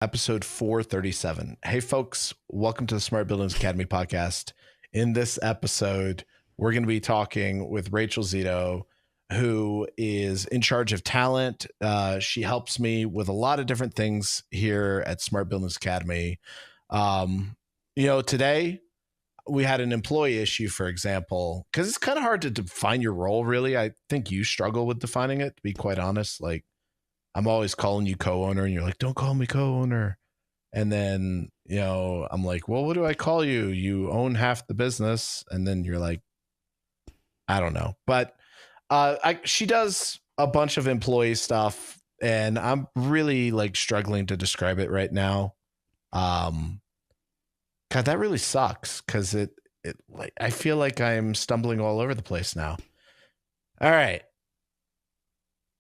Episode 437. Hey, folks, welcome to the Smart Buildings Academy podcast. In this episode, we're going to be talking with Rachel Zito, who is in charge of talent. She helps me with a lot of different things here at Smart Buildings Academy. Today we had an employee issue, for example, because it's kind of hard to define your role, really. I think you struggle with defining it, to be quite honest. Like, I'm always calling you co-owner and you're like, don't call me co-owner. And then, I'm like, well, what do I call you? You own half the business. And then you're like, I don't know. But she does a bunch of employee stuff and I'm really like struggling to describe it right now. God, that really sucks because it like I feel like I'm stumbling all over the place now. All right.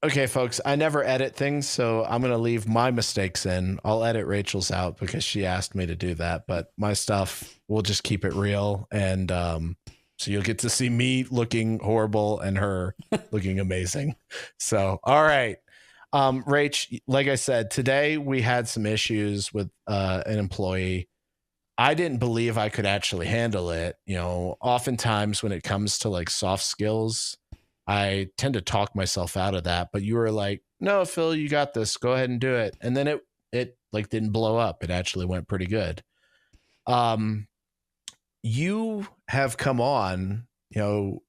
Okay, folks, I never edit things, so I'm going to leave my mistakes in. I'll edit Rachel's out because she asked me to do that, but my stuff, we'll just keep it real. And so you'll get to see me looking horrible and her looking amazing. So, all right. Rach, like I said, today we had some issues with an employee. I didn't believe I could actually handle it. Oftentimes when it comes to like soft skills, I tend to talk myself out of that, but you were like, no, Phil, you got this. Go ahead and do it. And then it like didn't blow up. It actually went pretty good. You have come on,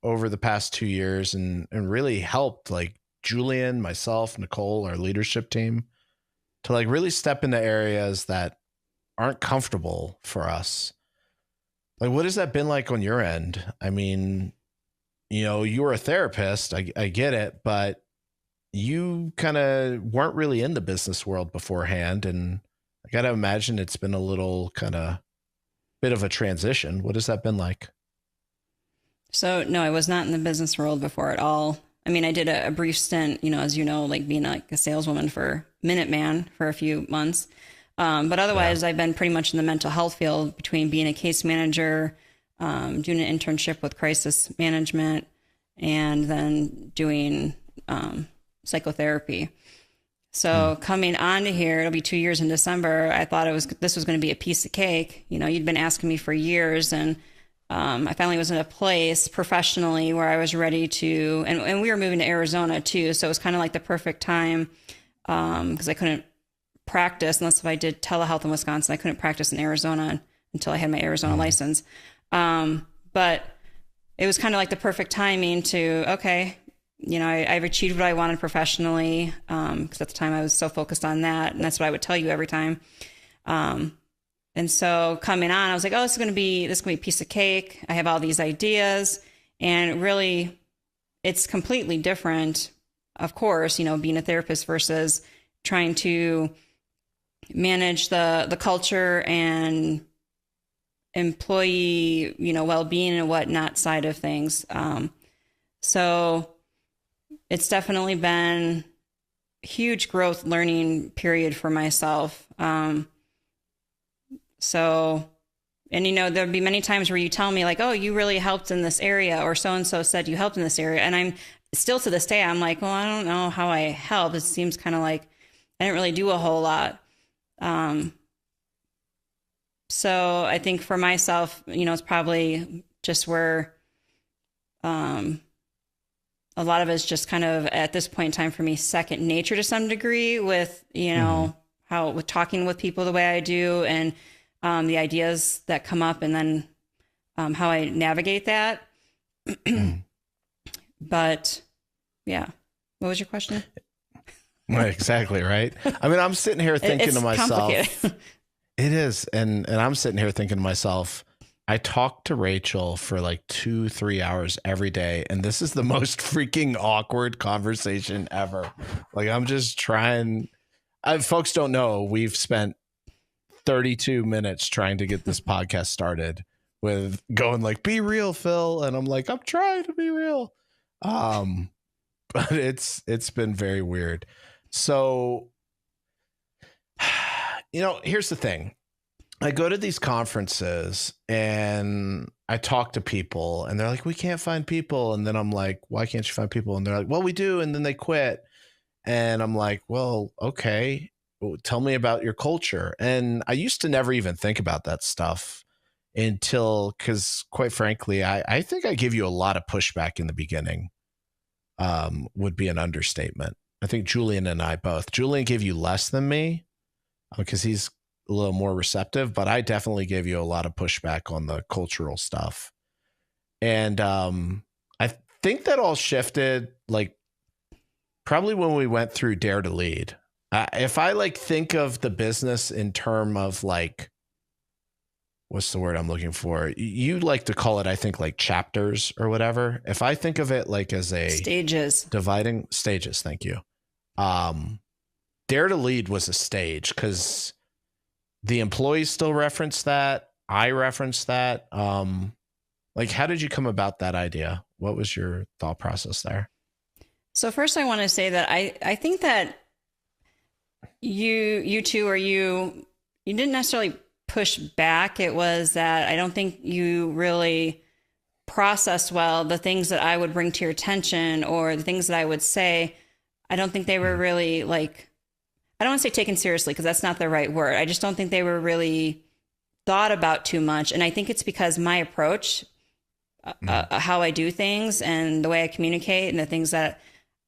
over the past 2 years and really helped like Julian, myself, Nicole, our leadership team to like really step into areas that aren't comfortable for us. Like, what has that been like on your end? I mean, you were a therapist. I get it, but you kind of weren't really in the business world beforehand. And I got to imagine it's been a little kind of bit of a transition. What has that been like? So, no, I was not in the business world before at all. I mean, I did a brief stint, as you know, like being like a saleswoman for Minuteman for a few months. But otherwise, I've been pretty much in the mental health field between being a case manager, doing an internship with crisis management, and then doing psychotherapy. So coming on to here, it'll be 2 years in December. I thought this was going to be a piece of cake. You'd been asking me for years, and I finally was in a place professionally where I was ready to, and we were moving to Arizona too. So it was kind of like the perfect time because I couldn't practice unless if I did telehealth in Wisconsin. I couldn't practice in Arizona until I had my Arizona license. But it was kind of like the perfect timing to, okay, I've achieved what I wanted professionally. Cause at the time I was so focused on that, and that's what I would tell you every time. And so coming on, I was like, oh, this is going to be a piece of cake. I have all these ideas, and really it's completely different. Of course, being a therapist versus trying to manage the culture and employee, well-being and whatnot side of things. So it's definitely been a huge growth learning period for myself. There'd be many times where you tell me like, oh, you really helped in this area, or so-and-so said you helped in this area. And I'm still to this day, I'm like, well, I don't know how I helped. It seems kind of like I didn't really do a whole lot. So I think for myself, it's probably just where a lot of it's just kind of at this point in time for me, second nature to some degree with, how with talking with people the way I do and the ideas that come up, and then how I navigate that. But yeah, what was your question? Exactly. Right. I mean, I'm sitting here thinking to myself, it is. And I'm sitting here thinking to myself, I talk to Rachel for like 2-3 hours every day, and this is the most freaking awkward conversation ever. Like, I'm just trying. Folks don't know, we've spent 32 minutes trying to get this podcast started with going like, be real, Phil. And I'm like, I'm trying to be real. But it's been very weird. So, here's the thing. I go to these conferences and I talk to people and they're like, we can't find people. And then I'm like, why can't you find people? And they're like, well, we do. And then they quit. And I'm like, well, okay. tell me about your culture. And I used to never even think about that stuff until, because quite frankly, I think I give you a lot of pushback in the beginning, would be an understatement. I think Julian and I both. Julian gave you less than me because he's a little more receptive, but I definitely gave you a lot of pushback on the cultural stuff. And I think that all shifted like probably when we went through Dare to Lead. If I like think of the business in term of like, what's the word I'm looking for? You like to call it, I think, like chapters or whatever. If I think of it like as a stages, dividing stages. Thank you. Dare to Lead was a stage because the employees still reference that. I referenced that. Like, how did you come about that idea? What was your thought process there? So first I want to say that I think that you two, or you didn't necessarily push back. It was that I don't think you really processed well the things that I would bring to your attention or the things that I would say. I don't think they were really like, I don't want to say taken seriously because that's not the right word. I just don't think they were really thought about too much. And I think it's because my approach, how I do things and the way I communicate and the things that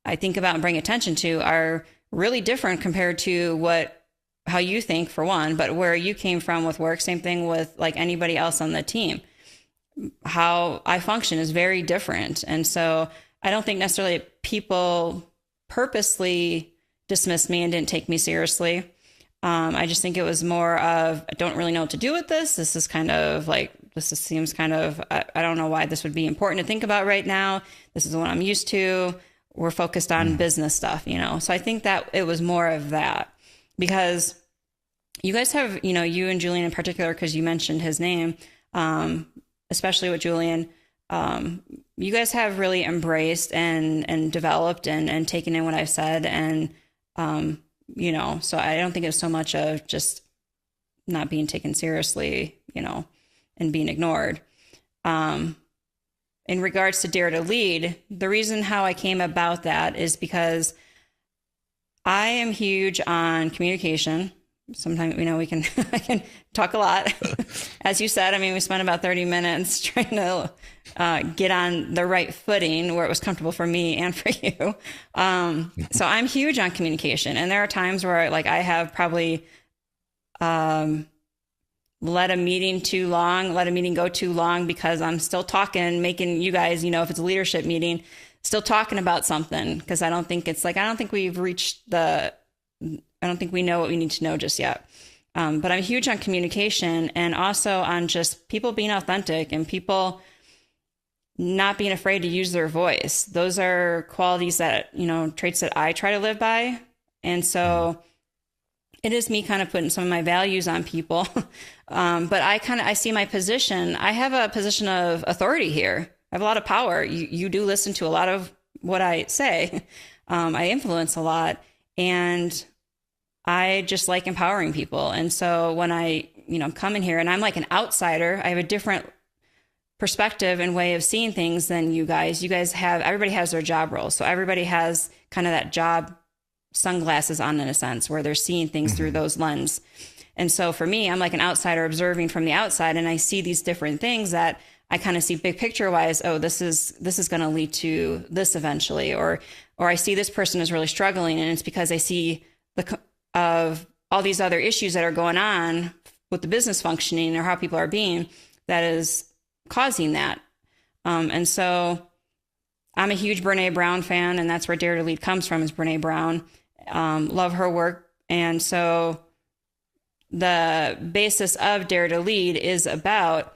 I think about and bring attention to are really different compared to how you think, for one, but where you came from with work. Same thing with like anybody else on the team. How I function is very different. And so I don't think necessarily people purposely dismissed me and didn't take me seriously. I just think it was more of, I don't really know what to do with this. This is kind of like, seems kind of, I don't know why this would be important to think about right now. This is what I'm used to. We're focused on business stuff, So I think that it was more of that, because you guys have, you and Julian in particular, because you mentioned his name, especially with Julian, you guys have really embraced and developed and taken in what I've said. And, so I don't think it was so much of just not being taken seriously, and being ignored. In regards to Dare to Lead, the reason how I came about that is because I am huge on communication. Sometimes, I can talk a lot. As you said, we spent about 30 minutes trying to get on the right footing where it was comfortable for me and for you. So I'm huge on communication. And there are times where I have probably let a meeting go too long because I'm still talking, making you guys, if it's a leadership meeting, still talking about something. Cause I don't think I don't think we know what we need to know just yet. But I'm huge on communication and also on just people being authentic and people not being afraid to use their voice. Those are qualities that, traits that I try to live by. And so it is me kind of putting some of my values on people. But I see my position. I have a position of authority here. I have a lot of power. You do listen to a lot of what I say. I influence a lot, and I just like empowering people. And so when I, come in here and I'm like an outsider, I have a different perspective and way of seeing things than you guys. Everybody has their job role. So everybody has kind of that job sunglasses on, in a sense, where they're seeing things through those lens. And so for me, I'm like an outsider observing from the outside, and I see these different things that I kind of see big picture wise. Oh, this is going to lead to this eventually, or I see this person is really struggling, and it's because I see of all these other issues that are going on with the business functioning or how people are being that is causing that. And so I'm a huge Brene Brown fan, and that's where Dare to Lead comes from, is Brene Brown. Love her work. And so the basis of Dare to Lead is about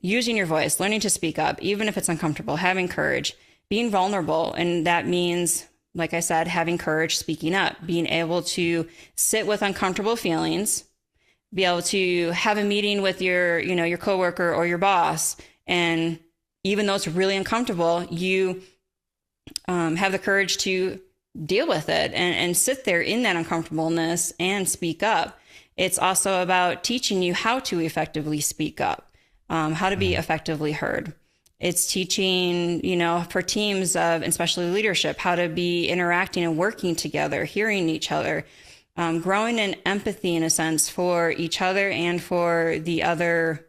using your voice, learning to speak up, even if it's uncomfortable, having courage, being vulnerable. And that means, like I said, having courage, speaking up, being able to sit with uncomfortable feelings, be able to have a meeting with your coworker or your boss. And even though it's really uncomfortable, you have the courage to deal with it and sit there in that uncomfortableness and speak up. It's also about teaching you how to effectively speak up, how to be effectively heard. It's teaching, for teams of, especially leadership, how to be interacting and working together, hearing each other, growing in empathy in a sense for each other and for the other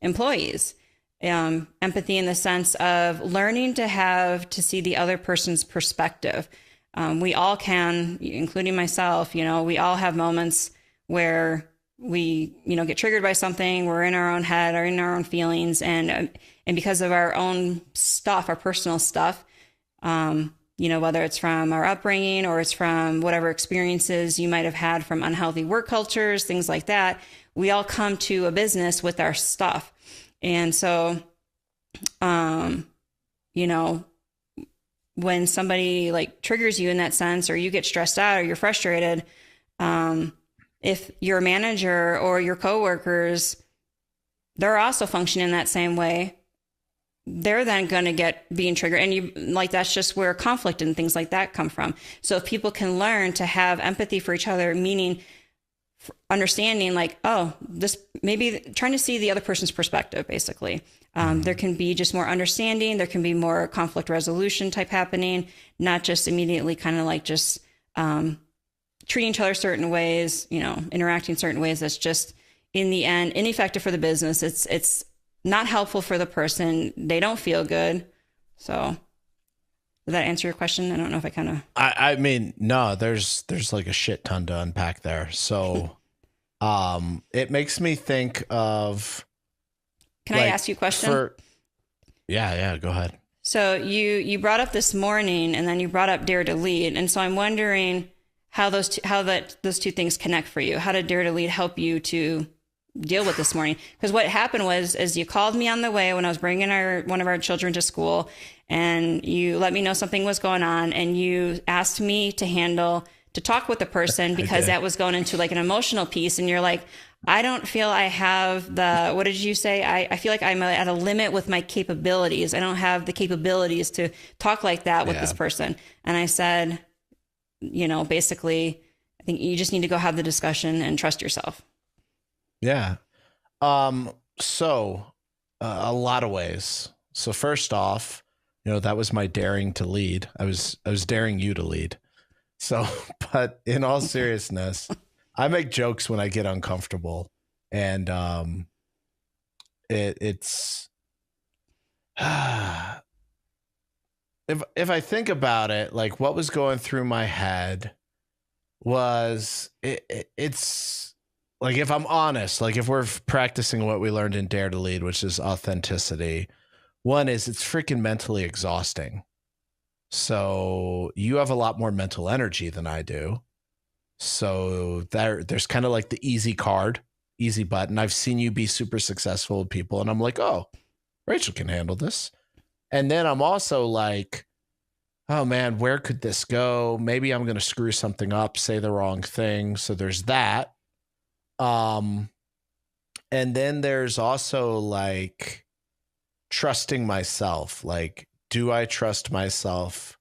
employees. Empathy in the sense of learning to see the other person's perspective. We all can, including myself, we all have moments where we, get triggered by something. We're in our own head or in our own feelings. And because of our own stuff, our personal stuff, whether it's from our upbringing or it's from whatever experiences you might have had from unhealthy work cultures, things like that, we all come to a business with our stuff. And so, when somebody like triggers you in that sense, or you get stressed out or you're frustrated, if your manager or your coworkers, they're also functioning that same way, they're then going to get being triggered. And that's just where conflict and things like that come from. So if people can learn to have empathy for each other, meaning understanding this, maybe trying to see the other person's perspective, basically. There can be just more understanding. There can be more conflict resolution type happening, not just immediately kind of like just treating each other certain ways, interacting certain ways. That's just in the end ineffective for the business. It's not helpful for the person. They don't feel good. So did that answer your question? I don't know if I kind of... I mean, no, there's like a shit ton to unpack there. So it makes me think of... Can I ask you a question? Yeah, go ahead. So you brought up this morning, and then you brought up Dare to Lead. And so I'm wondering how those two things connect for you. How did Dare to Lead help you to deal with this morning? Because what happened was you called me on the way when I was bringing one of our children to school, and you let me know something was going on, and you asked me to talk with the person because that was going into like an emotional piece. And you're like, I don't feel I have what did you say? I feel like I'm at a limit with my capabilities. I don't have the capabilities to talk like that with this person. And I said, basically, I think you just need to go have the discussion and trust yourself. Yeah. So a lot of ways. So first off, that was my daring to lead. I was daring you to lead. So, but in all seriousness, I make jokes when I get uncomfortable, and it's if I think about it, like what was going through my head was it's like, if I'm honest, like if we're practicing what we learned in Dare to Lead, which is authenticity, one is it's freaking mentally exhausting. So you have a lot more mental energy than I do. So there's kind of like the easy button. I've seen you be super successful with people, and I'm like, oh, Rachel can handle this. And then I'm also like, oh man, where could this go? Maybe I'm going to screw something up, say the wrong thing. So there's that. And then there's also like trusting myself. Like, do I trust myself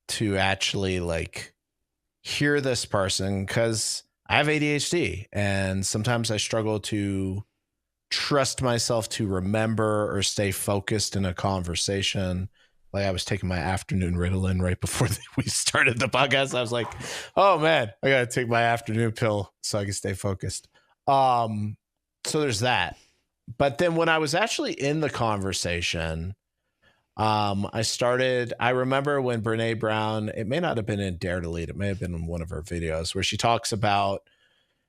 to actually like hear this person? Because I have ADHD, and sometimes I struggle to trust myself to remember or stay focused in a conversation. Like I was taking my afternoon Ritalin right before we started the podcast. I was like, oh man, I got to take my afternoon pill so I can stay focused. So there's that. But then when I was actually in the conversation, I remember when Brene Brown, it may not have been in Dare to Lead, it may have been in one of her videos, where she talks about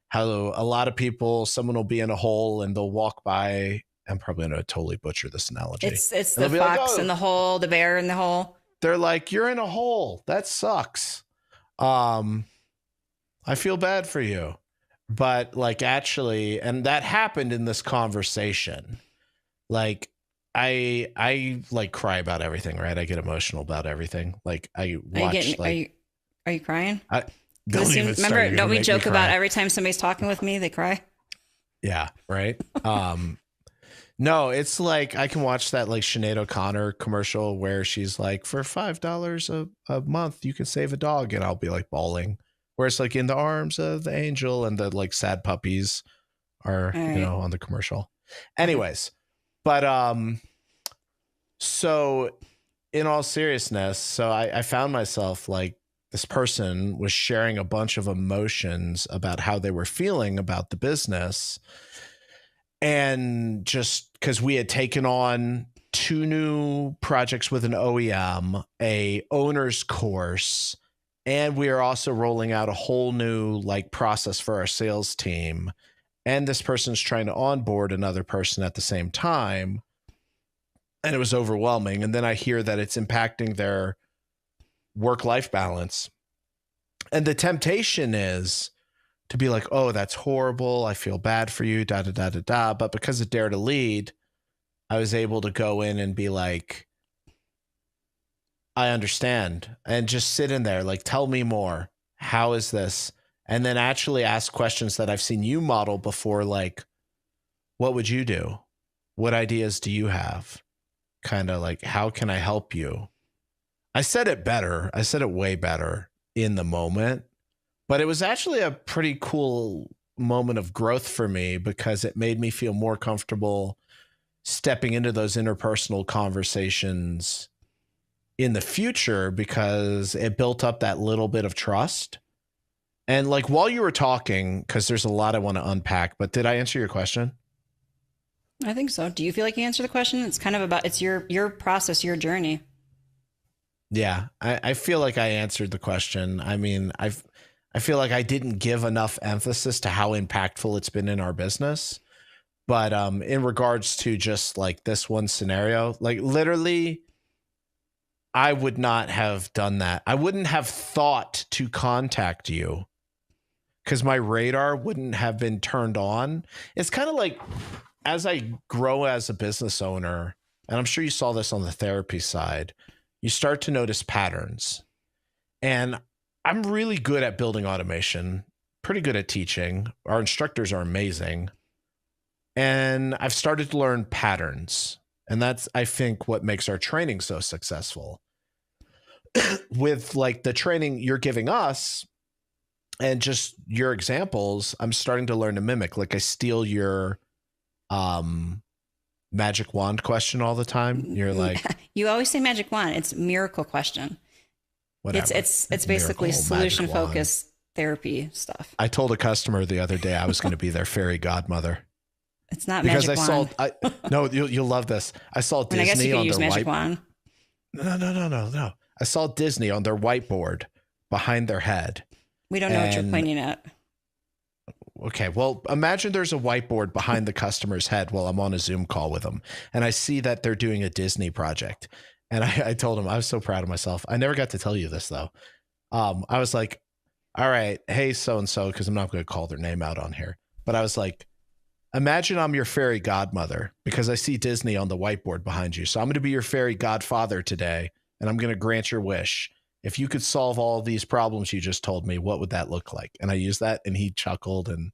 how a lot of people, someone will be in a hole and they'll walk by. I'm probably going to totally butcher this analogy. It's the fox in the hole, the bear in the hole. They're like, you're in a hole. That sucks. I feel bad for you. But like actually, and that happened in this conversation. Like I like cry about everything, right? I get emotional about everything. Like I watch. Are you crying? Remember, don't we joke about every time somebody's talking with me, they cry? Yeah, right. No, it's like I can watch that like Sinead O'Connor commercial where she's like, for $5 a month, you can save a dog, and I'll be like bawling. Where it's like in the arms of the angel, and the like sad puppies are on the commercial. Anyways, but so in all seriousness, so I found myself like this person was sharing a bunch of emotions about how they were feeling about the business. And just because we had taken on 2 new projects with an OEM, a owner's course, and we are also rolling out a whole new like process for our sales team. And this person's trying to onboard another person at the same time. And it was overwhelming. And then I hear that it's impacting their work-life balance. And the temptation is to be like, oh, that's horrible. I feel bad for you, da, da, da, da, da. But because of Dare to Lead, I was able to go in and be like, I understand. And just sit in there, like, tell me more. How is this? And then actually ask questions that I've seen you model before, like, what would you do? What ideas do you have? Kind of like, how can I help you? I said it better. I said it way better in the moment, but it was actually a pretty cool moment of growth for me because it made me feel more comfortable stepping into those interpersonal conversations in the future because it built up that little bit of trust. And like while you were talking, because there's a lot I want to unpack, but did I answer your question? I think so. Do you feel like you answered the question? It's kind of about, it's your process, your journey. Yeah, I feel like I answered the question. I mean, I feel like I didn't give enough emphasis to how impactful it's been in our business. But in regards to just like this one scenario, like literally, I would not have done that. I wouldn't have thought to contact you because my radar wouldn't have been turned on. It's kind of like as I grow as a business owner, and I'm sure you saw this on the therapy side, you start to notice patterns. And I'm really good at building automation, pretty good at teaching. Our instructors are amazing. And I've started to learn patterns. And that's, I think, what makes our training so successful. With like the training you're giving us and just your examples, I'm starting to learn to mimic. Like I steal your magic wand question all the time. You're like, you always say magic wand. It's miracle question. Whatever. It's basically solution focused therapy stuff. I told a customer the other day I was going to be their fairy godmother. It's not because magic wand. No, you'll love this. I saw Disney. I guess you could on use their magic wand. No. I saw Disney on their whiteboard behind their head. We don't know what you're pointing at. Okay, well, imagine there's a whiteboard behind the customer's head while I'm on a Zoom call with them, and I see that they're doing a Disney project. And I told him I was so proud of myself. I never got to tell you this though. I was like, all right, hey, so-and-so, because I'm not going to call their name out on here. But I was like, imagine I'm your fairy godmother because I see Disney on the whiteboard behind you. So I'm going to be your fairy godfather today, and I'm going to grant your wish. If you could solve all these problems you just told me, what would that look like? And I used that, and he chuckled, and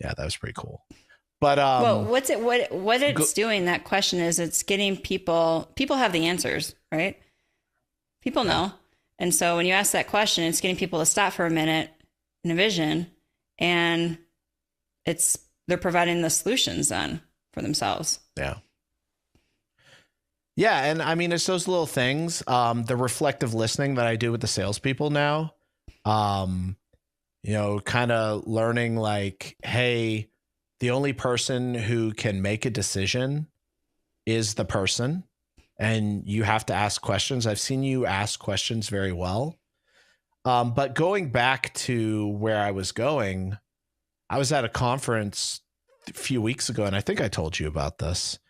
yeah, that was pretty cool. But well, what it's doing, that question is it's getting people have the answers, right? People know. And so when you ask that question, it's getting people to stop for a minute and envision, and they're providing the solutions then for themselves. Yeah. Yeah. And I mean, it's those little things, the reflective listening that I do with the salespeople now, kind of learning like, hey, the only person who can make a decision is the person, and you have to ask questions. I've seen you ask questions very well. But going back to where I was going, I was at a conference a few weeks ago, and I think I told you about this,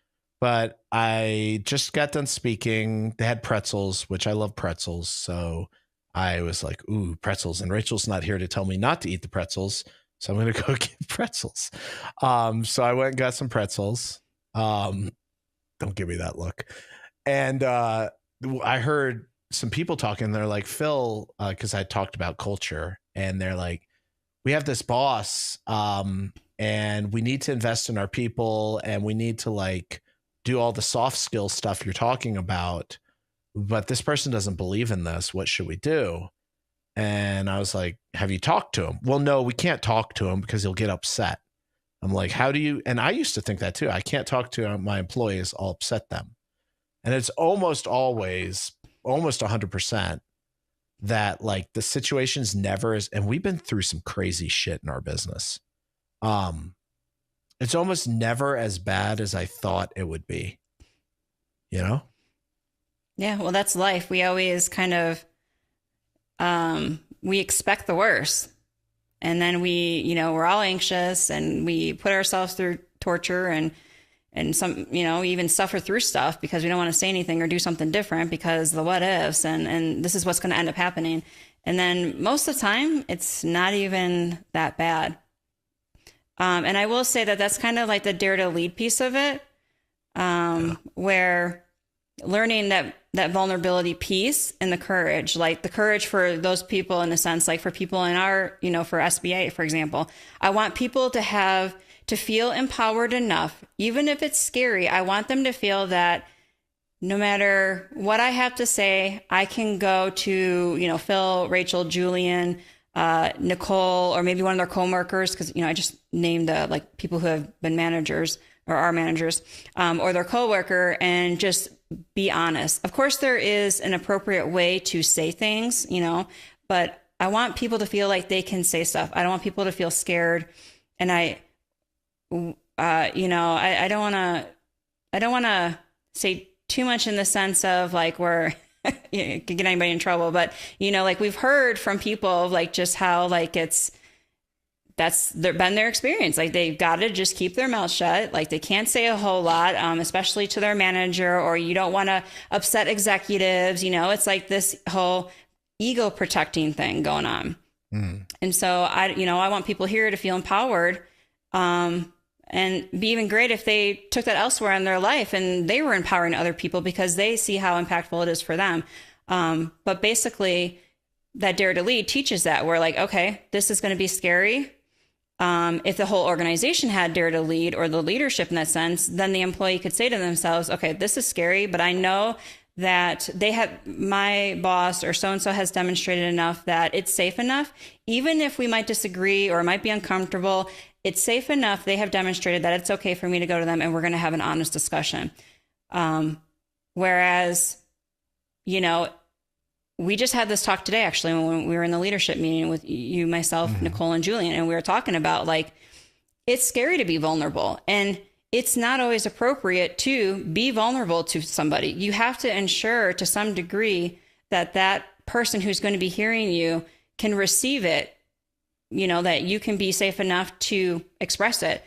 but I just got done speaking. They had pretzels, which I love pretzels. So I was like, ooh, pretzels. And Rachel's not here to tell me not to eat the pretzels. So I'm going to go get pretzels. So I went and got some pretzels. Don't give me that look. And I heard some people talking. They're like, Phil, because I talked about culture, and they're like, we have this boss, and we need to invest in our people, and we need to like do all the soft skill stuff you're talking about. But this person doesn't believe in this. What should we do? And I was like, have you talked to him? Well, no, we can't talk to him because he'll get upset. I'm like, how do you? And I used to think that too. I can't talk to my employees. I'll upset them. And it's almost always, almost 100%. that like the situation's never as, and we've been through some crazy shit in our business. It's almost never as bad as I thought it would be, you know? Yeah, well, that's life. We always kind of we expect the worst. And then we're all anxious and we put ourselves through torture and some, even suffer through stuff because we don't want to say anything or do something different because the what ifs and this is what's going to end up happening. And then most of the time it's not even that bad. And I will say that that's kind of like the dare to lead piece of it, where learning that vulnerability piece and the courage for those people in a sense, like for people in our, for SBA, for example, I want people to feel empowered enough, even if it's scary. I want them to feel that no matter what I have to say, I can go to, Phil, Rachel, Julian, Nicole, or maybe one of their coworkers, because I just named like people who have been managers or are managers, or their coworker, and just be honest. Of course, there is an appropriate way to say things, but I want people to feel like they can say stuff. I don't want people to feel scared, and I don't want to say too much in the sense of like where could get anybody in trouble, but like we've heard from people of like just how like that's been their experience. Like they've got to just keep their mouth shut. Like they can't say a whole lot, especially to their manager, or you don't want to upset executives. It's like this whole ego protecting thing going on. And so I want people here to feel empowered, and be even great if they took that elsewhere in their life and they were empowering other people because they see how impactful it is for them. But basically that dare to lead teaches that we're like, okay, this is going to be scary. If the whole organization had dare to lead, or the leadership in that sense, then the employee could say to themselves, okay, this is scary, but I know that my boss or so-and-so has demonstrated enough that it's safe enough. Even if we might disagree or might be uncomfortable, it's safe enough. They have demonstrated that it's okay for me to go to them and we're going to have an honest discussion. Whereas, we just had this talk today, actually, when we were in the leadership meeting with you, myself, Nicole, and Julian, and we were talking about like, it's scary to be vulnerable, and it's not always appropriate to be vulnerable to somebody. You have to ensure to some degree that person who's going to be hearing you can receive it, that you can be safe enough to express it.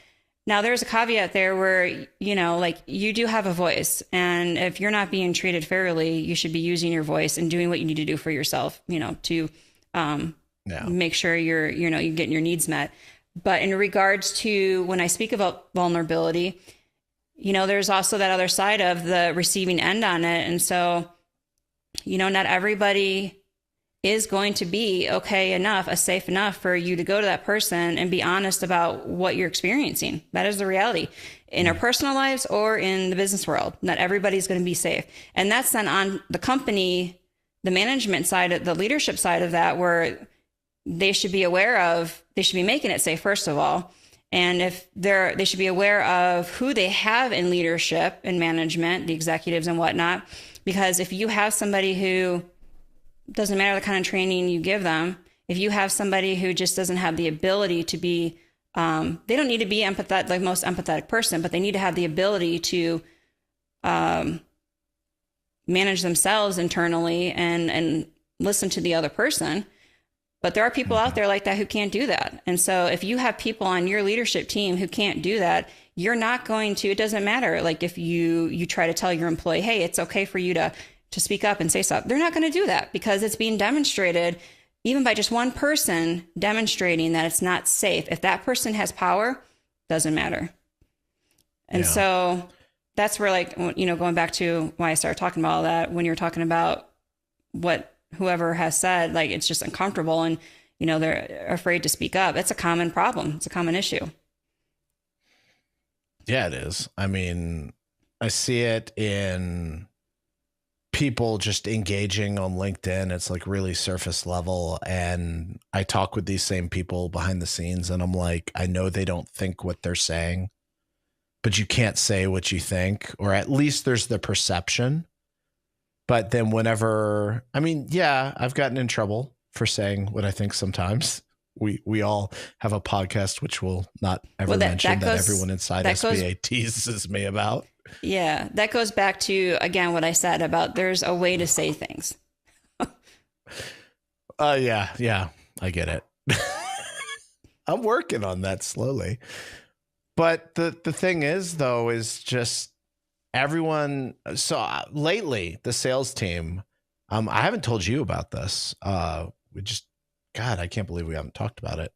Now, there's a caveat there where, like you do have a voice, and if you're not being treated fairly, you should be using your voice and doing what you need to do for yourself, to make sure you're getting your needs met. But in regards to when I speak about vulnerability, there's also that other side of the receiving end on it. And so, not everybody is going to be safe enough for you to go to that person and be honest about what you're experiencing. That is the reality in our personal lives or in the business world. Not everybody's going to be safe. And that's then on the company, the management side, the leadership side of that, where they should be making it safe, first of all. And if they should be aware of who they have in leadership and management, the executives and whatnot, because if you have somebody who doesn't matter the kind of training you give them, if you have somebody who just doesn't have the ability to be, they don't need to be empathetic, like most empathetic person, but they need to have the ability to manage themselves internally and listen to the other person. But there are people out there like that who can't do that. And so if you have people on your leadership team who can't do that, you're not going to, it doesn't matter. Like if you try to tell your employee, hey, it's okay for you to speak up and say something, they're not going to do that because it's being demonstrated, even by just one person demonstrating that it's not safe. If that person has power, doesn't matter. And so that's where, like, going back to why I started talking about all that, when you're talking about what whoever has said, like, it's just uncomfortable and, they're afraid to speak up. It's a common problem. It's a common issue. Yeah, it is. I mean, I see it in people just engaging on LinkedIn. It's like really surface level. And I talk with these same people behind the scenes and I'm like, I know they don't think what they're saying, but you can't say what you think, or at least there's the perception. But then whenever, I mean, yeah, I've gotten in trouble for saying what I think sometimes. We all have a podcast, which we'll not ever mention, that everyone inside SBA teases me about. Yeah, that goes back to, again, what I said about there's a way to say things. Yeah, I get it. I'm working on that slowly. But the thing is, though, is just everyone. So lately, the sales team, I haven't told you about this. God, I can't believe we haven't talked about it.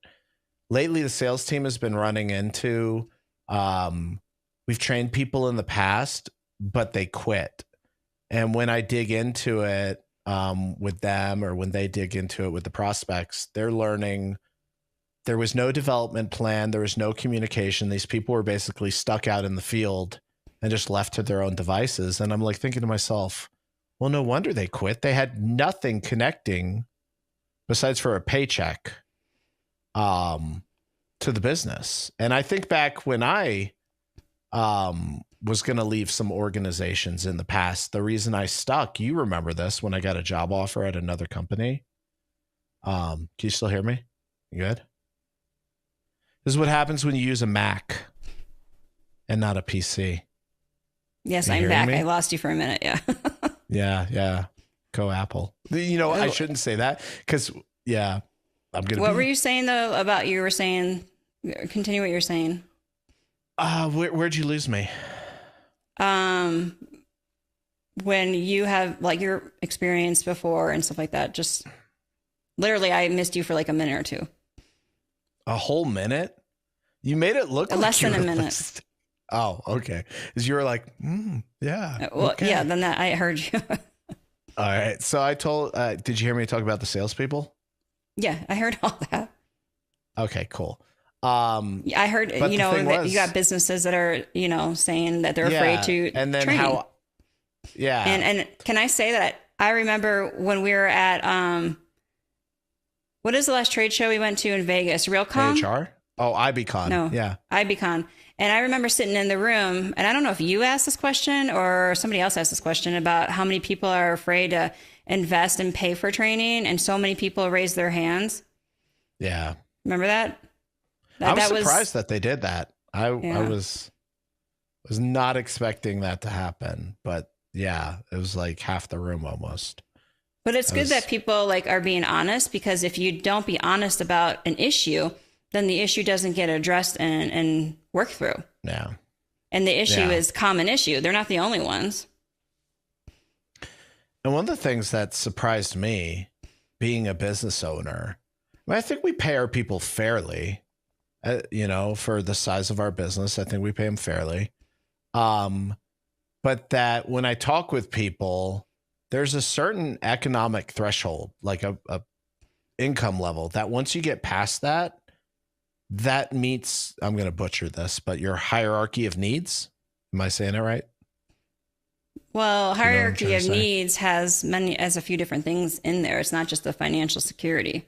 Lately, the sales team has been running into, we've trained people in the past, but they quit. And when I dig into it with them, or when they dig into it with the prospects, they're learning there was no development plan. There was no communication. These people were basically stuck out in the field and just left to their own devices. And I'm like thinking to myself, well, no wonder they quit. They had nothing connecting besides for a paycheck to the business. And I think back when I was going to leave some organizations in the past, the reason I stuck, you remember this, when I got a job offer at another company. Can you still hear me? You good? This is what happens when you use a Mac and not a PC. Yes, I'm back. Me? I lost you for a minute. Yeah. Yeah. Go Apple. I shouldn't say that because, I'm going to. What were you saying, though, about you were saying? Continue what you're saying. Where'd you lose me? When you have like your experience before and stuff like that, just literally, I missed you for like a minute or two. A whole minute? You made it look less than a minute. Oh, okay. Because you were like, yeah. Well, okay. Yeah, then that I heard you. All right. So I told, did you hear me talk about the salespeople? Yeah, I heard all that. Okay, cool. I heard, that you got businesses that are, saying that they're afraid to and then train. And can I say that I remember when we were at, what is the last trade show we went to in Vegas? Realcom? AHR? Oh, IBCon. No. Yeah. IBCon. And I remember sitting in the room, and I don't know if you asked this question or somebody else asked this question about how many people are afraid to invest and pay for training. And so many people raised their hands. Yeah. Remember that? I was surprised that they did that. I was not expecting that to happen, but yeah, it was like half the room almost. But it's good that people like are being honest, because if you don't be honest about an issue, then the issue doesn't get addressed and worked through. Yeah. And the issue is common issue. They're not the only ones. And one of the things that surprised me being a business owner, I think we pay our people fairly, for the size of our business. I think we pay them fairly. But that when I talk with people, there's a certain economic threshold, like a income level, that once you get past that, that meets, I'm going to butcher this, but your hierarchy of needs. Am I saying it right? Well, hierarchy of needs has a few different things in there. It's not just the financial security.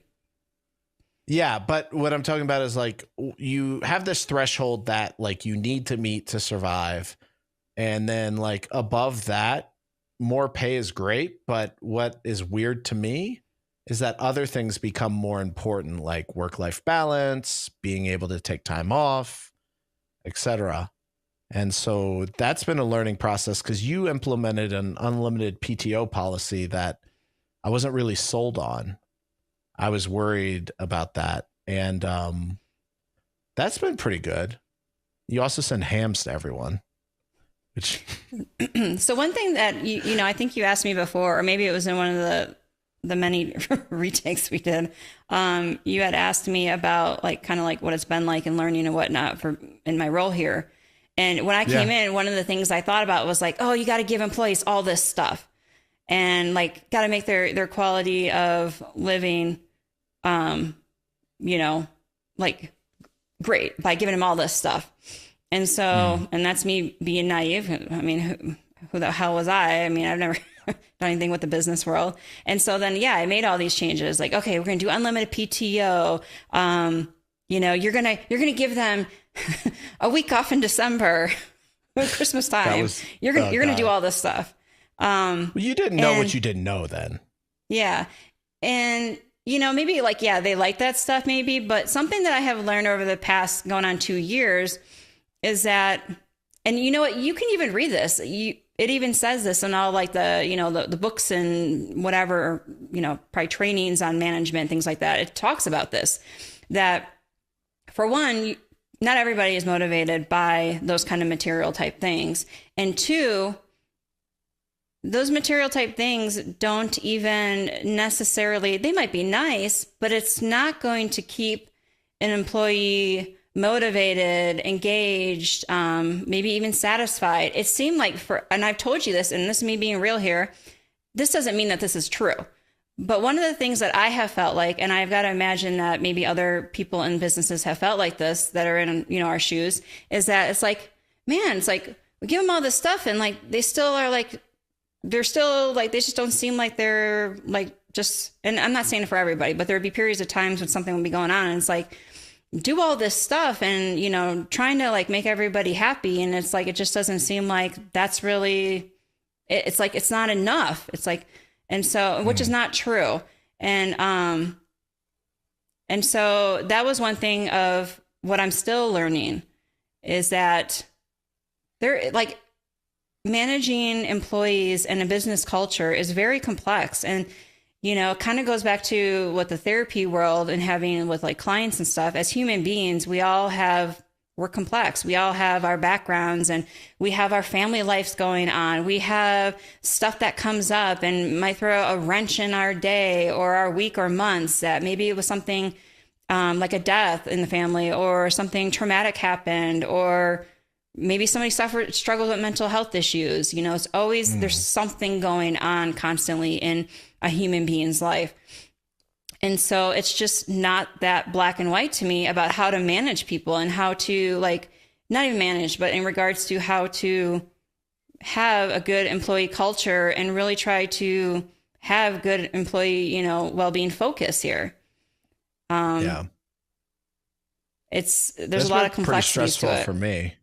Yeah, but what I'm talking about is like you have this threshold that like you need to meet to survive. And then like above that, more pay is great. But what is weird to me is that other things become more important, like work-life balance, being able to take time off, etc. And so that's been a learning process, because you implemented an unlimited PTO policy that I wasn't really sold on. I was worried about that. And that's been pretty good. You also send hams to everyone. Which So one thing that, I think you asked me before, or maybe it was in one of the many retakes we did. You had asked me about like kind of like what it's been like and learning and whatnot in my role here. And when I came in, one of the things I thought about was like, oh, you got to give employees all this stuff and like got to make their quality of living, like great by giving them all this stuff. And so, and that's me being naive. I mean, who the hell was I? I mean, I've never done anything with the business world. And so then, I made all these changes like, okay, we're going to do unlimited PTO. You're going to give them a week off in December, Christmas time. You're going to do all this stuff. Well, you didn't know what you didn't know then. Yeah. And, maybe like, yeah, they like that stuff maybe, but something that I have learned over the past going on 2 years is that, and you know what, you can even read this. It even says this in all like the books and whatever, probably trainings on management, things like that. It talks about this, that for one, not everybody is motivated by those kind of material type things. And two, those material type things don't even necessarily, they might be nice, but it's not going to keep an employee motivated, engaged, maybe even satisfied. It seemed like and I've told you this, and this is me being real here, this doesn't mean that this is true. But one of the things that I have felt like, and I've got to imagine that maybe other people in businesses have felt like this that are in, our shoes, is that it's like, man, it's like we give them all this stuff and like they still are like, they're still like, they just don't seem like they're like just, and I'm not saying it for everybody, but there would be periods of times when something would be going on and it's like, do all this stuff and, trying to like make everybody happy. And it's like, it just doesn't seem like that's really, it's like, it's not enough. It's like, and so, which is not true. And so that was one thing of what I'm still learning is that they're like, managing employees and a business culture is very complex. And, it kind of goes back to what the therapy world and having with like clients and stuff. As human beings, we're complex. We all have our backgrounds and we have our family lives going on. We have stuff that comes up and might throw a wrench in our day or our week or months, that maybe it was something like a death in the family or something traumatic happened, or maybe somebody struggled with mental health issues. It's always, there's something going on constantly in a human being's life. And so it's just not that black and white to me about how to manage people and how to like, not even manage, but in regards to how to have a good employee culture and really try to have good employee, well-being focus here. Yeah. There's a lot of complexities to it. For me.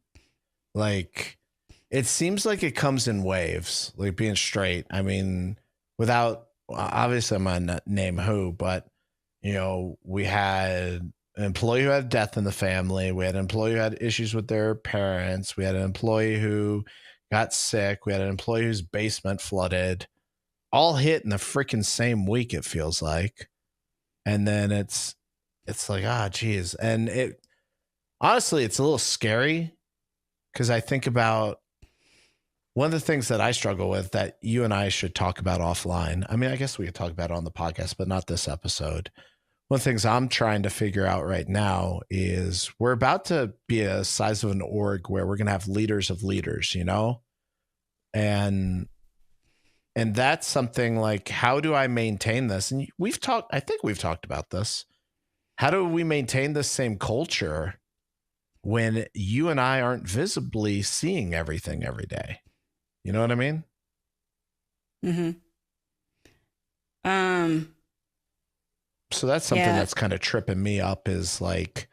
Like, it seems like it comes in waves, like being straight. I mean, obviously I'm not gonna name who, but, we had an employee who had death in the family. We had an employee who had issues with their parents. We had an employee who got sick. We had an employee whose basement flooded, all hit in the freaking same week, it feels like. And then it's like, geez. And honestly, it's a little scary. Because I think about one of the things that I struggle with that you and I should talk about offline. I mean, I guess we could talk about it on the podcast, but not this episode. One of the things I'm trying to figure out right now is we're about to be a size of an org where we're going to have leaders of leaders, and that's something like, how do I maintain this? And I think we've talked about this. How do we maintain this same culture when you and I aren't visibly seeing everything every day? You know what I mean? Mm-hmm. So that's something that's kind of tripping me up, is like,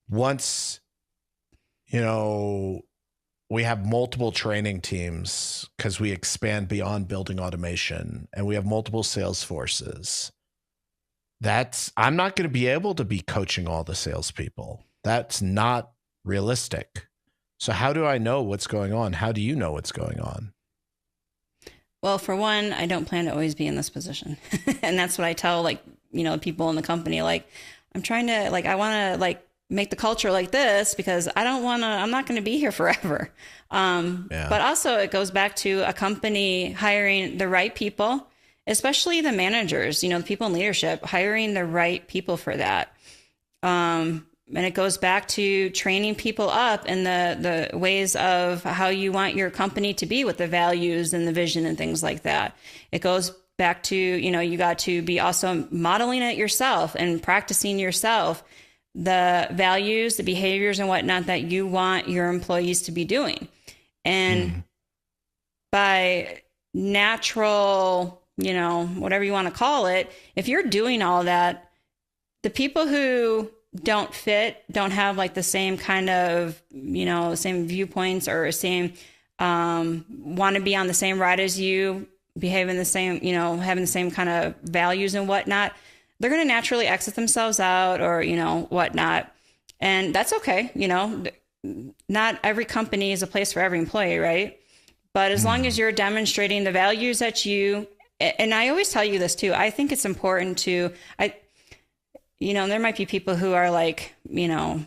once, we have multiple training teams because we expand beyond building automation and we have multiple sales forces. I'm not going to be able to be coaching all the salespeople. That's not realistic. So how do I know what's going on? How do you know what's going on? Well, for one, I don't plan to always be in this position. And that's what I tell people in the company, like, I'm trying to I want to make the culture like this because I'm not going to be here forever. But also it goes back to a company hiring the right people, especially the managers, the people in leadership, hiring the right people for that. And it goes back to training people up in the ways of how you want your company to be with the values and the vision and things like that. It goes back to, you got to be also modeling it yourself and practicing yourself, the values, the behaviors and whatnot that you want your employees to be doing. And by natural, whatever you want to call it, if you're doing all that, the people who don't fit, don't have the same kind of, same viewpoints or same want to be on the same ride as you, behaving the same, you know, having the same kind of values and whatnot, they're going to naturally exit themselves out or, you know, whatnot. And that's okay. You know, not every company is a place for every employee, right? But as long as you're demonstrating the values that you, and I always tell you this too, I think it's important to, you know, there might be people who are like, you know,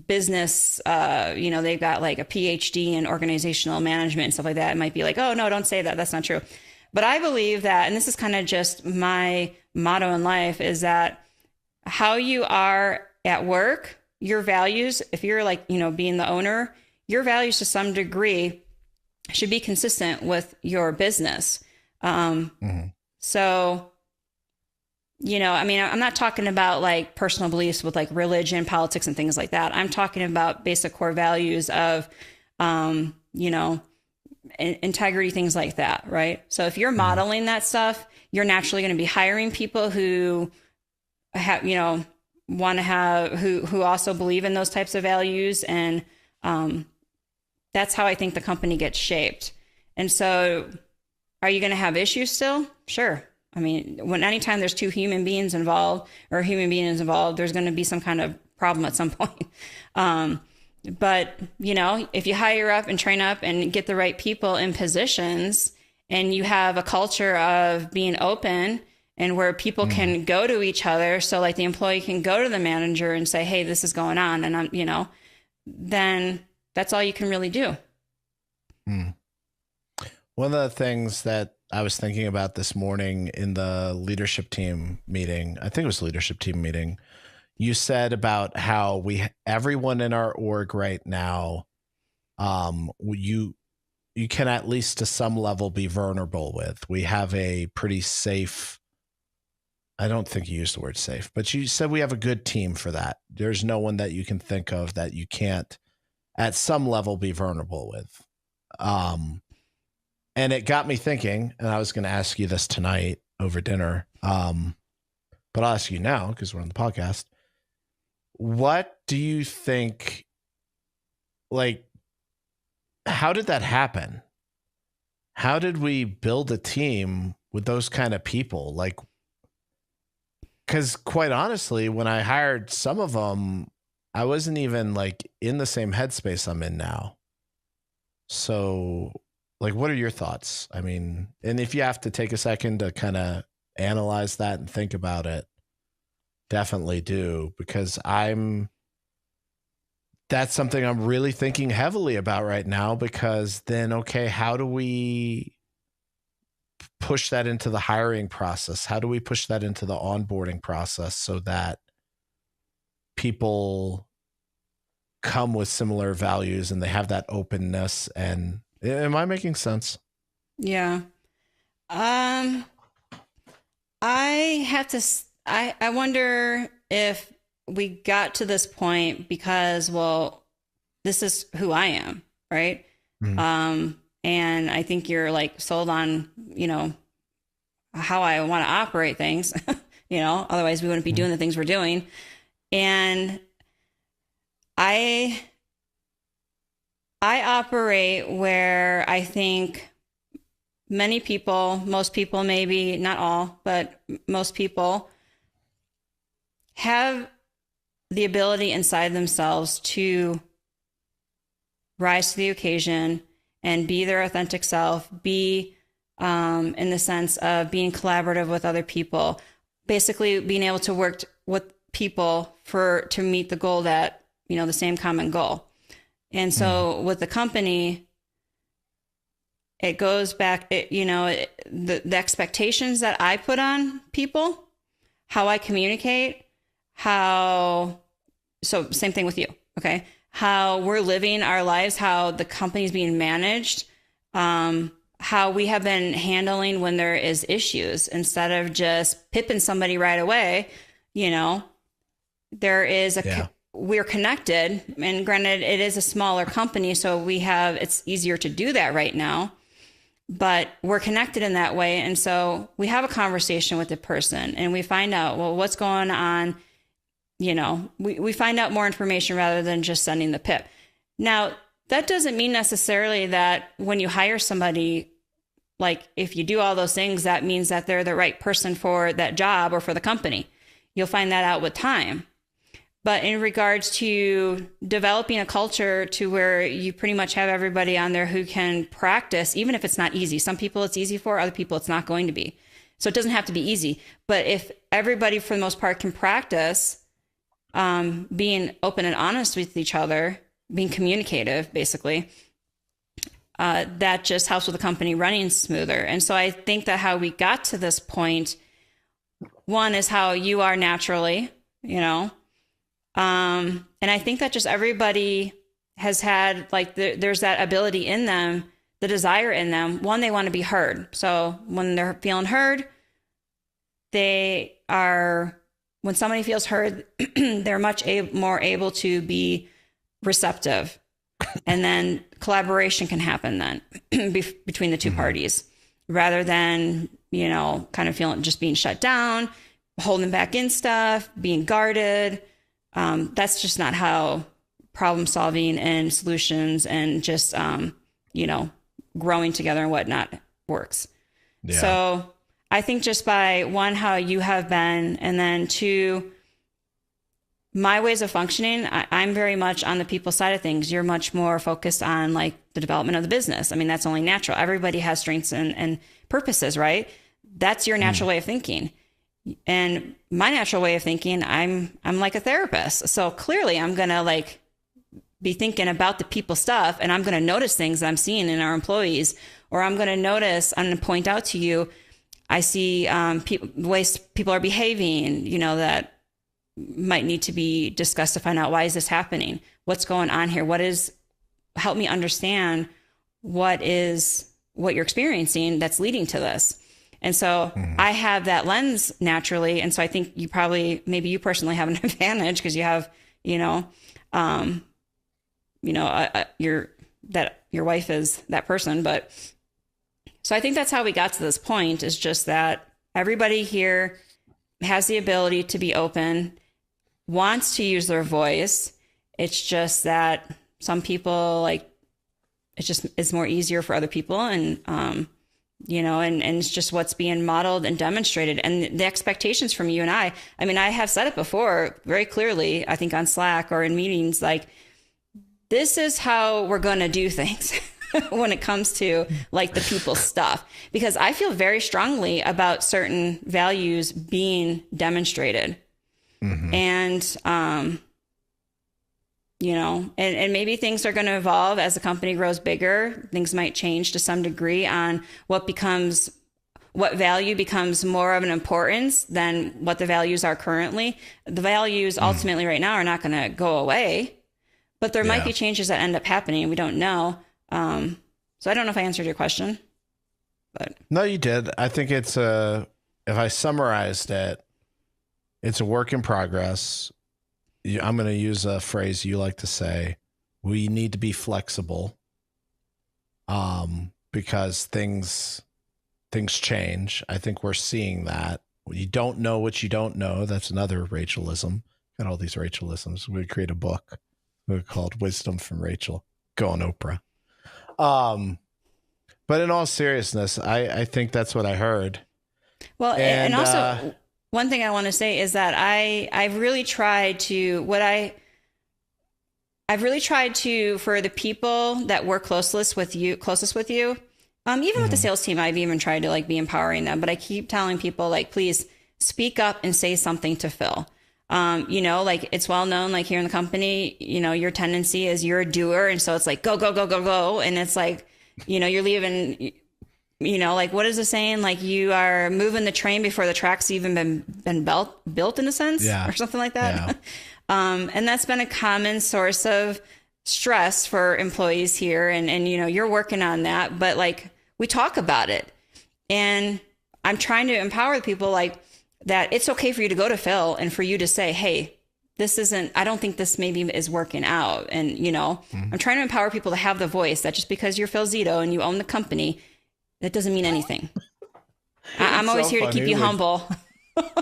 business, you know, they've got like a PhD in organizational management and stuff like that. It might be like, oh, no, don't say that. That's not true. But I believe that, and this is kind of just my motto in life, is that how you are at work, your values, if you're like, you know, being the owner, your values to some degree should be consistent with your business. So, you know, I mean, I'm not talking about like personal beliefs with like religion, politics, and things like that. I'm talking about basic core values of, you know, integrity, things like that, right? So if you're modeling that stuff, you're naturally going to be hiring people who have, you know, want to have, who also believe in those types of values. And that's how I think the company gets shaped. And so are you going to have issues still? Sure. I mean, anytime there's two human beings involved or a human being is involved, there's going to be some kind of problem at some point. But, you know, if you hire up and train up and get the right people in positions and you have a culture of being open and where people can go to each other. So like the employee can go to the manager and say, hey, this is going on. And I'm, you know, then that's all you can really do. One of the things that I was thinking about this morning in the leadership team meeting, I think it was leadership team meeting, you said about how everyone in our org right now, you can at least to some level be vulnerable with. We have a pretty safe, I don't think you used the word safe, but you said we have a good team for that. There's no one that you can think of that you can't at some level be vulnerable with. And it got me thinking, and I was going to ask you this tonight over dinner, but I'll ask you now because we're on the podcast. What do you think, like, how did that happen? How did we build a team with those kind of people? Like, because quite honestly, when I hired some of them, I wasn't even like in the same headspace I'm in now. So, like, what are your thoughts? I mean, and if you have to take a second to kind of analyze that and think about it, definitely do, because that's something I'm really thinking heavily about right now, because then, okay, how do we push that into the hiring process? How do we push that into the onboarding process so that people come with similar values and they have that openness? And am I making sense? Yeah. I wonder if we got to this point because, well, this is who I am, right? And I think you're like sold on, you know, how I want to operate things, you know, otherwise we wouldn't be doing the things we're doing. And I operate where I think many people, most people, maybe not all, but most people have the ability inside themselves to rise to the occasion and be their authentic self, be in the sense of being collaborative with other people, basically being able to work with people to meet the goal that, you know, the same common goal. And so with the company, it goes back, the expectations that I put on people, how I communicate, so same thing with you. Okay. How we're living our lives, how the company's being managed, how we have been handling when there is issues instead of just pipping somebody right away. You know, there is we're connected, and granted it is a smaller company, so it's easier to do that right now, but we're connected in that way. And so we have a conversation with the person and we find out, well, what's going on. You know, we find out more information rather than just sending the pip. Now, that doesn't mean necessarily that when you hire somebody, like if you do all those things, that means that they're the right person for that job or for the company. You'll find that out with time. But in regards to developing a culture to where you pretty much have everybody on there who can practice, even if it's not easy. Some people it's easy for, other people it's not going to be. So it doesn't have to be easy. But if everybody, for the most part, can practice being open and honest with each other, being communicative, basically, that just helps with the company running smoother. And so I think that how we got to this point, one is how you are naturally, you know, and I think that just everybody has had, like, there's that ability in them, the desire in them. One, they want to be heard. So when they're feeling heard, when somebody feels heard, they're much more able to be receptive. And then collaboration can happen then between the two parties, rather than, you know, kind of feeling just being shut down, holding back in stuff, being guarded. That's just not how problem solving and solutions and just, you know, growing together and whatnot works. Yeah. So I think just by one, how you have been, and then two, my ways of functioning, I'm very much on the people side of things. You're much more focused on like the development of the business. I mean, that's only natural. Everybody has strengths and purposes, right? That's your natural way of thinking. And my natural way of thinking, I'm like a therapist. So clearly I'm going to like be thinking about the people stuff, and I'm going to notice things that I'm seeing in our employees, or I'm going to point out to you, I see ways people are behaving, you know, that might need to be discussed to find out, why is this happening? What's going on here? Help me understand what you're experiencing that's leading to this. And so I have that lens naturally. And so I think maybe you personally have an advantage because you have, your wife is that person. But so I think that's how we got to this point, is just that everybody here has the ability to be open, wants to use their voice. It's just that some people it's more easier for other people. And, and it's just what's being modeled and demonstrated, and the expectations from you and I mean, I have said it before very clearly, I think on Slack or in meetings, like, this is how we're going to do things when it comes to like the people stuff, because I feel very strongly about certain values being demonstrated. And, and maybe things are going to evolve as the company grows bigger. Things might change to some degree on what value becomes more of an importance than what the values are currently. The values ultimately right now are not going to go away, but there might be changes that end up happening. We don't know. So I don't know if I answered your question, but no, you did. I think if I summarized it, it's a work in progress. I'm going to use a phrase you like to say. We need to be flexible, because things change. I think we're seeing that. You don't know what you don't know. That's another Rachelism. Got all these Rachelisms. We create a book called Wisdom from Rachel. Go on Oprah. But in all seriousness, I think that's what I heard. Well, and also one thing I want to say is that I've really tried to, for the people that work closest with you, even with the sales team, I've even tried to like be empowering them, but I keep telling people, like, please speak up and say something to Phil. Like, it's well known, like here in the company, your tendency is you're a doer. And so it's like, go, go, go, go, go. And it's like, you're leaving, like, what is the saying? Like, you are moving the train before the track's even been built in a sense, or something like that. Yeah. And that's been a common source of stress for employees here. And you're working on that, but like, we talk about it, and I'm trying to empower the people, like, that it's okay for you to go to Phil and for you to say, hey, I don't think this maybe is working out. And, I'm trying to empower people to have the voice, that just because you're Phil Zito and you own the company, that doesn't mean anything. I'm always here to keep you humble.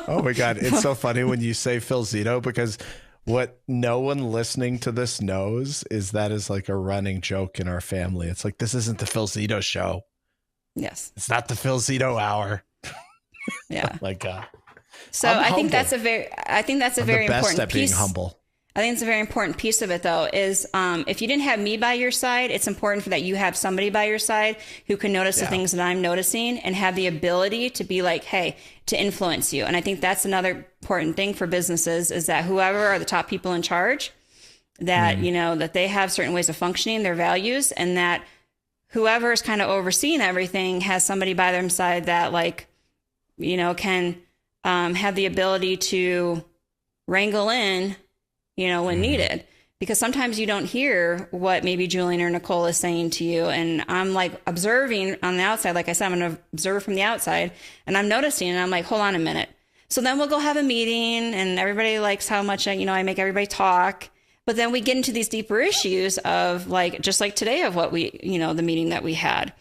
Oh my God. It's so funny when you say Phil Zito, because What no one listening to this knows is that is like a running joke in our family. It's like, this isn't the Phil Zito show. Yes. It's not the Phil Zito hour. Yeah. Like, so I think that's a very important piece. Being humble. I think it's a very important piece of it, though, is if you didn't have me by your side, it's important that you have somebody by your side who can notice the things that I'm noticing and have the ability to be like, hey, to influence you. And I think that's another important thing for businesses is that whoever are the top people in charge, that, that they have certain ways of functioning, their values, and that whoever is kind of overseeing everything has somebody by their side that can have the ability to wrangle in when needed, because sometimes you don't hear what maybe Julian or Nicole is saying to you. And I'm like observing on the outside. Like I said, I'm going to observe from the outside and I'm noticing and I'm like, hold on a minute. So then we'll go have a meeting and everybody likes how much, I make everybody talk. But then we get into these deeper issues of like, just like today of what we, the meeting that we had,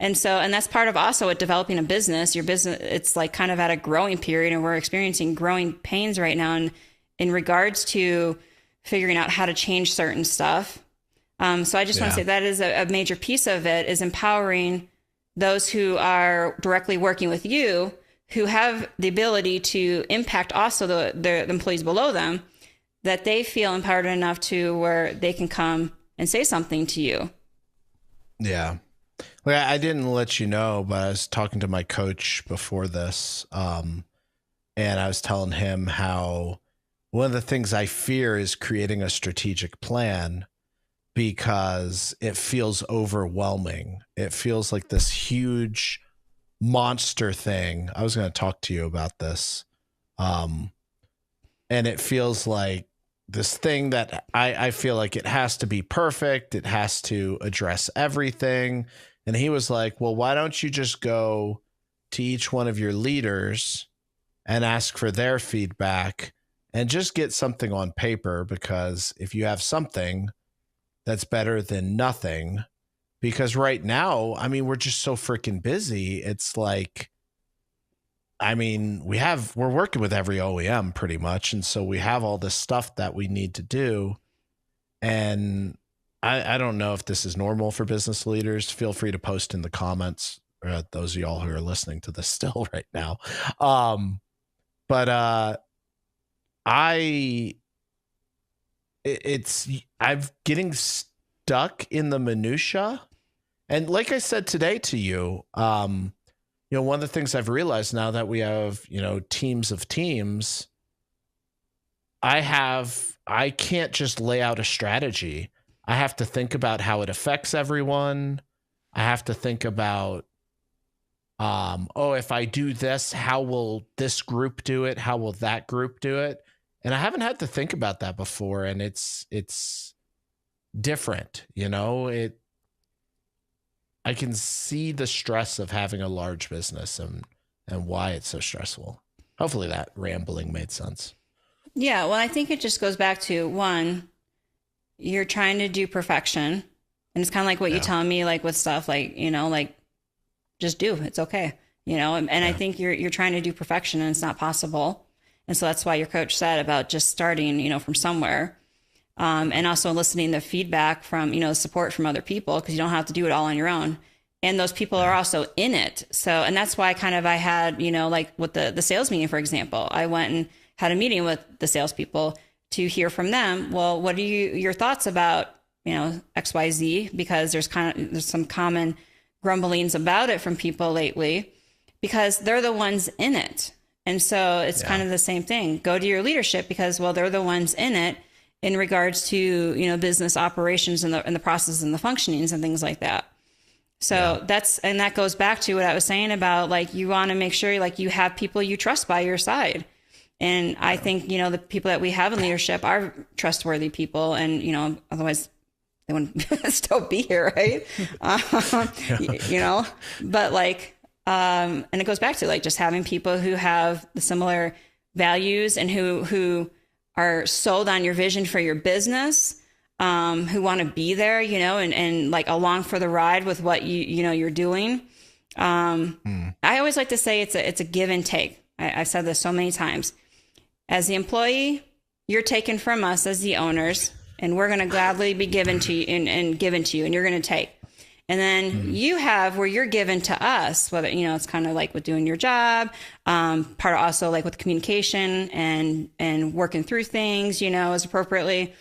and that's part of also with developing a business. Your business, it's like kind of at a growing period, and we're experiencing growing pains right now in regards to figuring out how to change certain stuff. So I just want to say that is a major piece of it, is empowering those who are directly working with you, who have the ability to impact also the employees below them, that they feel empowered enough to where they can come and say something to you. Yeah. Well, I didn't let you know, but I was talking to my coach before this, and I was telling him how one of the things I fear is creating a strategic plan, because it feels overwhelming. It feels like this huge monster thing. I was going to talk to you about this, and it feels like this thing that I feel like it has to be perfect. It has to address everything. And he was like, well, why don't you just go to each one of your leaders and ask for their feedback and just get something on paper? Because if you have something, that's better than nothing. Because right now, we're just so freaking busy. It's like, we're working with every OEM pretty much. And so we have all this stuff that we need to do. And I don't know if this is normal for business leaders. Feel free to post in the comments, those of y'all who are listening to this still right now. I'm getting stuck in the minutia. And like I said today to you, one of the things I've realized now that we have, teams of teams, I can't just lay out a strategy. I have to think about how it affects everyone. I have to think about, if I do this, how will this group do it? How will that group do it? And I haven't had to think about that before. And it's different, I can see the stress of having a large business and why it's so stressful. Hopefully that rambling made sense. Yeah. Well, I think it just goes back to, one, you're trying to do perfection. And it's kind of like what you tell me, like with stuff like, just do, it's okay. I think you're trying to do perfection and it's not possible. And so that's why your coach said about just starting, from somewhere. And also listening to feedback from, support from other people, because you don't have to do it all on your own. And those people are also in it. So, and that's why I had, like with the sales meeting, for example, I went and had a meeting with the salespeople to hear from them. Well, what are your thoughts about, XYZ? Because there's some common grumblings about it from people lately, because they're the ones in it. And so it's kind of the same thing. Go to your leadership because, well, they're the ones in it in regards to, business operations and the processes and the functionings and things like that. So that goes back to what I was saying about, like, you want to make sure like you have people you trust by your side. And I think, the people that we have in leadership are trustworthy people, and, otherwise they wouldn't still be here. Right. But like, and it goes back to like just having people who have the similar values and who are sold on your vision for your business, who want to be there, and like along for the ride with what you're doing. I always like to say it's a give and take. I've said this so many times. As the employee, you're taken from us as the owners, and we're going to gladly be given to you and given to you, and you're going to take. And then you have where you're given to us, whether, it's kind of like with doing your job, part of also like with communication and working through things, as appropriately.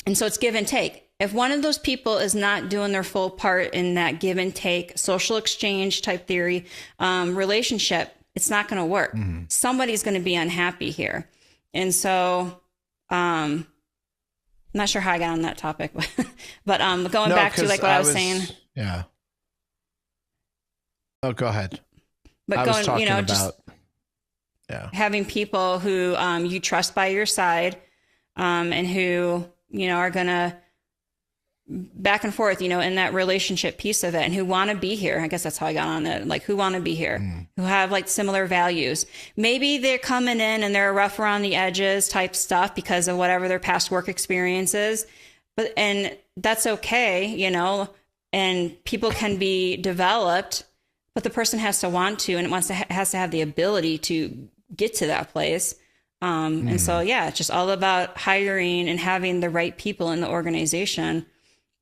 And so it's give and take. If one of those people is not doing their full part in that give and take, social exchange type theory, relationship, it's not going to work. Somebody's going to be unhappy here. And so, I'm not sure how I got on that topic, but going back to like what I was saying. Yeah. Oh, go ahead. But I was talking about, just having people who you trust by your side, and who are gonna back and forth, in that relationship piece of it, and who want to be here. I guess that's how I got on it. Like, who want to be here, who have like similar values. Maybe they're coming in and they're rough around the edges type stuff because of whatever their past work experience is. And that's okay, and people can be developed, but the person has to want to, and has to have the ability to get to that place. And so, it's just all about hiring and having the right people in the organization,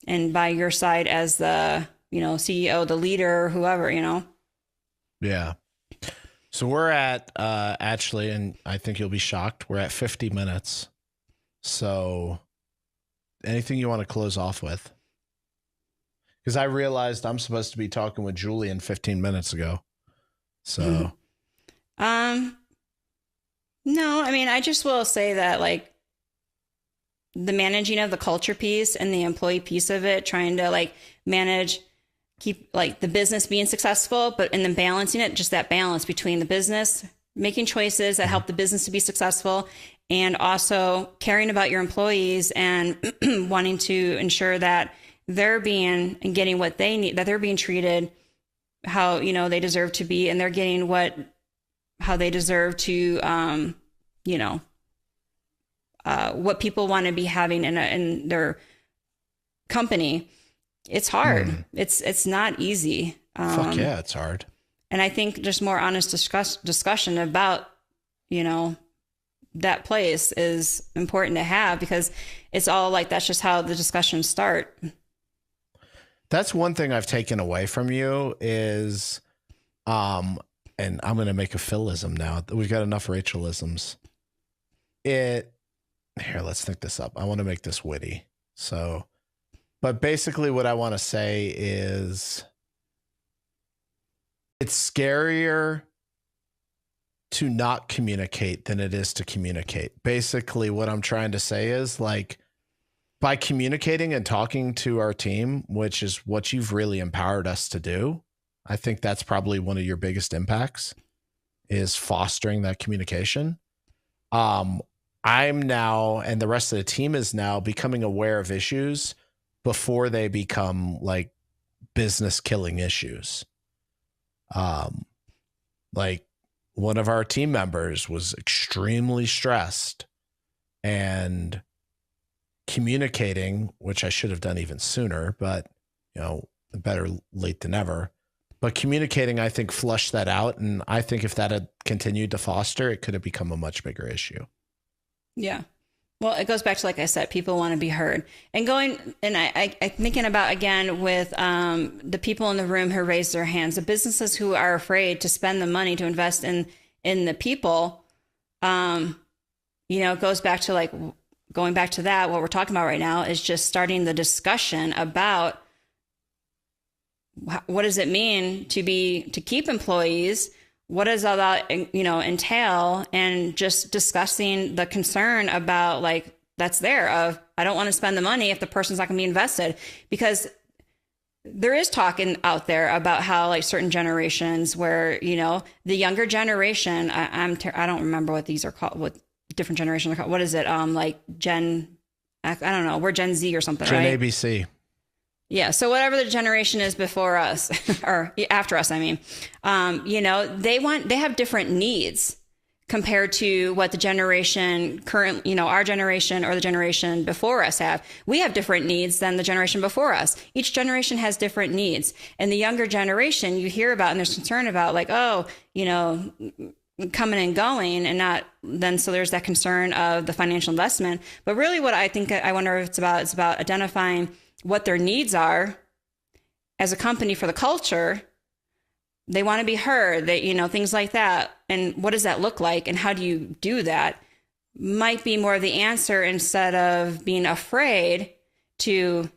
and by your side as the, CEO, the leader, whoever, Yeah. So we're at, actually, and I think you'll be shocked, we're at 50 minutes. So anything you want to close off with? Because I realized I'm supposed to be talking with Julian 15 minutes ago. So. No, I mean, I just will say that like the managing of the culture piece and the employee piece of it, trying to like keep like the business being successful, and then balancing it, just that balance between the business, making choices that help the business to be successful, and also caring about your employees and wanting to ensure that they're being and getting what they need, that they're being treated how, they deserve to be, and they're getting how they deserve to, what people want to be having in their company. It's hard. It's not easy. Fuck yeah, it's hard. And I think just more honest discussion about, that place is important to have, because it's all like, that's just how the discussions start. That's one thing I've taken away from you is, and I'm going to make a Philism now. We've got enough Rachelisms. Here, let's think this up. I want to make this witty. So, but basically what I want to say is it's scarier to not communicate than it is to communicate. Basically what I'm trying to say is, like, by communicating and talking to our team, which is what you've really empowered us to do, I think that's probably one of your biggest impacts, is fostering that communication. I'm now, and the rest of the team is now, becoming aware of issues before they become like business killing issues. Like one of our team members was extremely stressed, and communicating, which I should have done even sooner, but better late than never. But communicating, I think, flushed that out. And I think if that had continued to foster, it could have become a much bigger issue. Yeah. Well, it goes back to, like I said, people want to be heard. And I thinking about, again, with the people in the room who raise their hands, the businesses who are afraid to spend the money to invest in the people, it goes back to like, going back to that, what we're talking about right now is just starting the discussion about what does it mean to keep employees? What does all that, entail? And just discussing the concern about like, that's there of, I don't want to spend the money if the person's not going to be invested, because there is talking out there about how like certain generations where, the younger generation, I don't remember what these are called, what different generations are called. What is it? Like I don't know. We're Gen Z or something, Gen right? ABC. Yeah. So whatever the generation is before us or after us, I mean, they have different needs compared to what the generation our generation or the generation before us have. We have different needs than the generation before us. Each generation has different needs. And the younger generation you hear about, and there's concern about like, coming and going, and not then. So there's that concern of the financial investment. But really what I wonder if it's about identifying what their needs are as a company for the culture. They want to be heard, that, things like that. And what does that look like? And how do you do that? Might be more of the answer, instead of being afraid to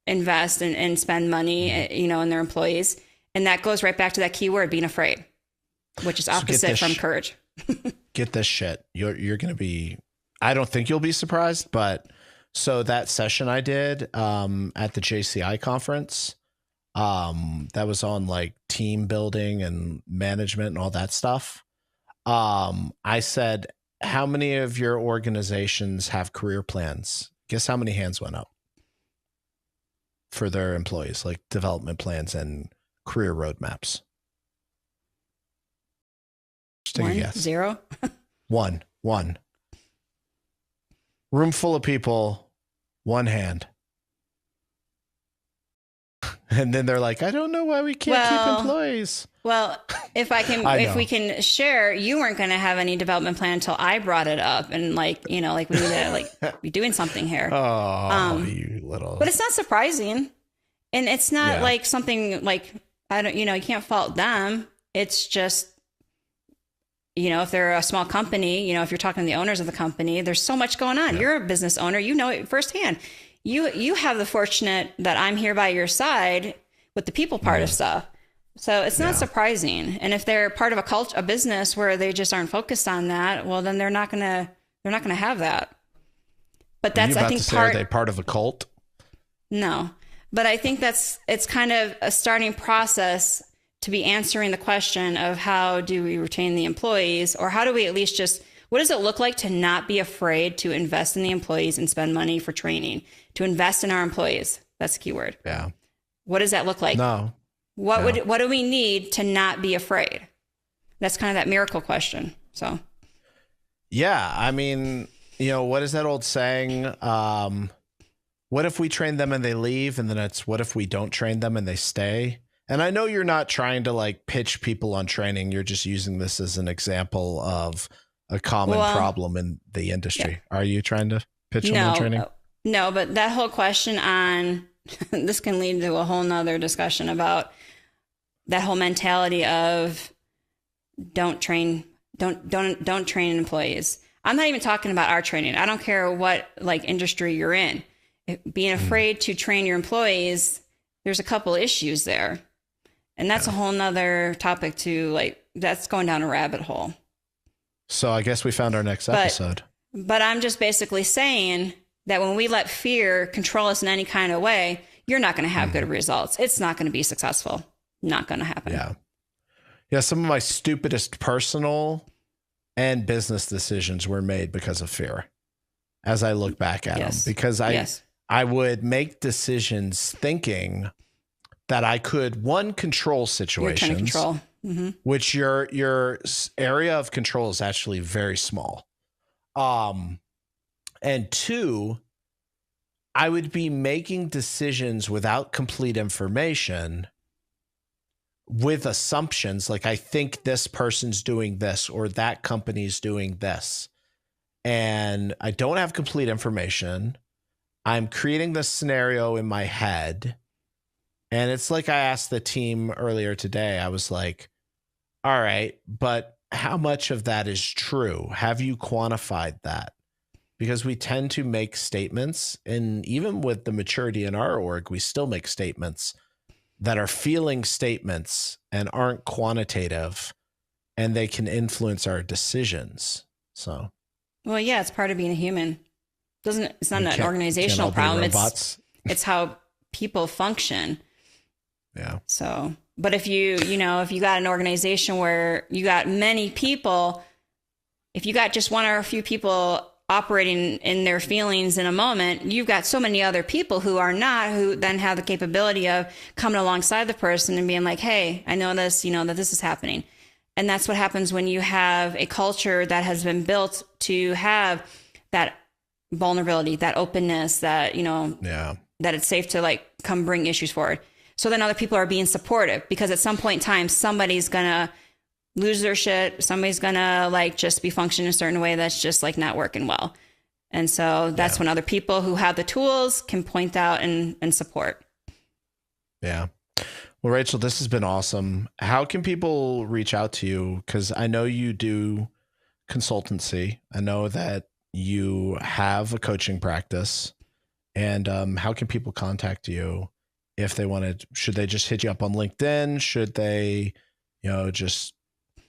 invest and spend money, in their employees. And that goes right back to that key word, being afraid, which is opposite from courage. Get this shit. You're going to be, I don't think you'll be surprised, but so that session I did at the JCI conference, that was on like team building and management and all that stuff. I said, how many of your organizations have career plans? Guess how many hands went up for their employees, like development plans and career roadmaps? Just take a guess. 0. One. Room full of people, one hand. And then they're like, I don't know why we can't keep employees. Well, if we can share, you weren't going to have any development plan until I brought it up, and we need to be doing something here. Oh, you little. But it's not surprising, and it's not like something like, I don't, you can't fault them. It's just, if they're a small company, if you're talking to the owners of the company, there's so much going on. Yeah. You're a business owner, it firsthand. You have the fortunate that I'm here by your side with the people part of stuff. So it's not surprising. And if they're part of a business where they just aren't focused on that, well, then they're not gonna have that. But that's, I think, are they part of a cult? No, but I think it's kind of a starting process to be answering the question of how do we retain the employees, or how do we at least just, what does it look like to not be afraid to invest in the employees and spend money for training, to invest in our employees? That's the key word. Yeah. What does that look like? No. What do we need to not be afraid? That's kind of that miracle question. So. Yeah. I mean, what is that old saying? What if we train them and they leave? And then it's, what if we don't train them and they stay? And I know you're not trying to pitch people on training. You're just using this as an example of a common problem in the industry. Yeah. Are you trying to pitch them on training? No, but that whole question on this can lead to a whole nother discussion about that whole mentality of don't train employees. I'm not even talking about our training. I don't care what industry you're in. Being afraid to train your employees, there's a couple issues there. And that's a whole nother topic too. That's going down a rabbit hole. So I guess we found our next episode. But I'm just basically saying that when we let fear control us in any kind of way, you're not going to have good results. It's not going to be successful. Not going to happen. Yeah. Yeah. Some of my stupidest personal and business decisions were made because of fear as I look back at them, because I would make decisions thinking that I could, one, control situations, which your area of control is actually very small. And two, I would be making decisions without complete information, with assumptions like, I think this person's doing this or that company's doing this. And I don't have complete information. I'm creating this scenario in my head. And it's like I asked the team earlier today, I was like, all right, but how much of that is true? Have you quantified that? Because we tend to make statements, and even with the maturity in our org, we still make statements that are feeling statements and aren't quantitative, and they can influence our decisions. So, well, yeah, it's part of being a human. It's not an organizational problem. It's how people function. Yeah. So, but if you got an organization where you got many people, if you got just one or a few people operating in their feelings in a moment, you've got so many other people who then have the capability of coming alongside the person and being like, hey, I know this, that this is happening. And that's what happens when you have a culture that has been built to have that vulnerability, that openness, that, that it's safe to come bring issues forward. So then other people are being supportive, because at some point in time, somebody's going to lose their shit. Somebody's gonna like just be functioning a certain way that's just like not working well. And so that's when other people who have the tools can point out and support. Yeah. Well, Rachel, this has been awesome. How can people reach out to you? Because I know you do consultancy. I know that you have a coaching practice. And how can people contact you if they want to? Should they just hit you up on LinkedIn? Should they, just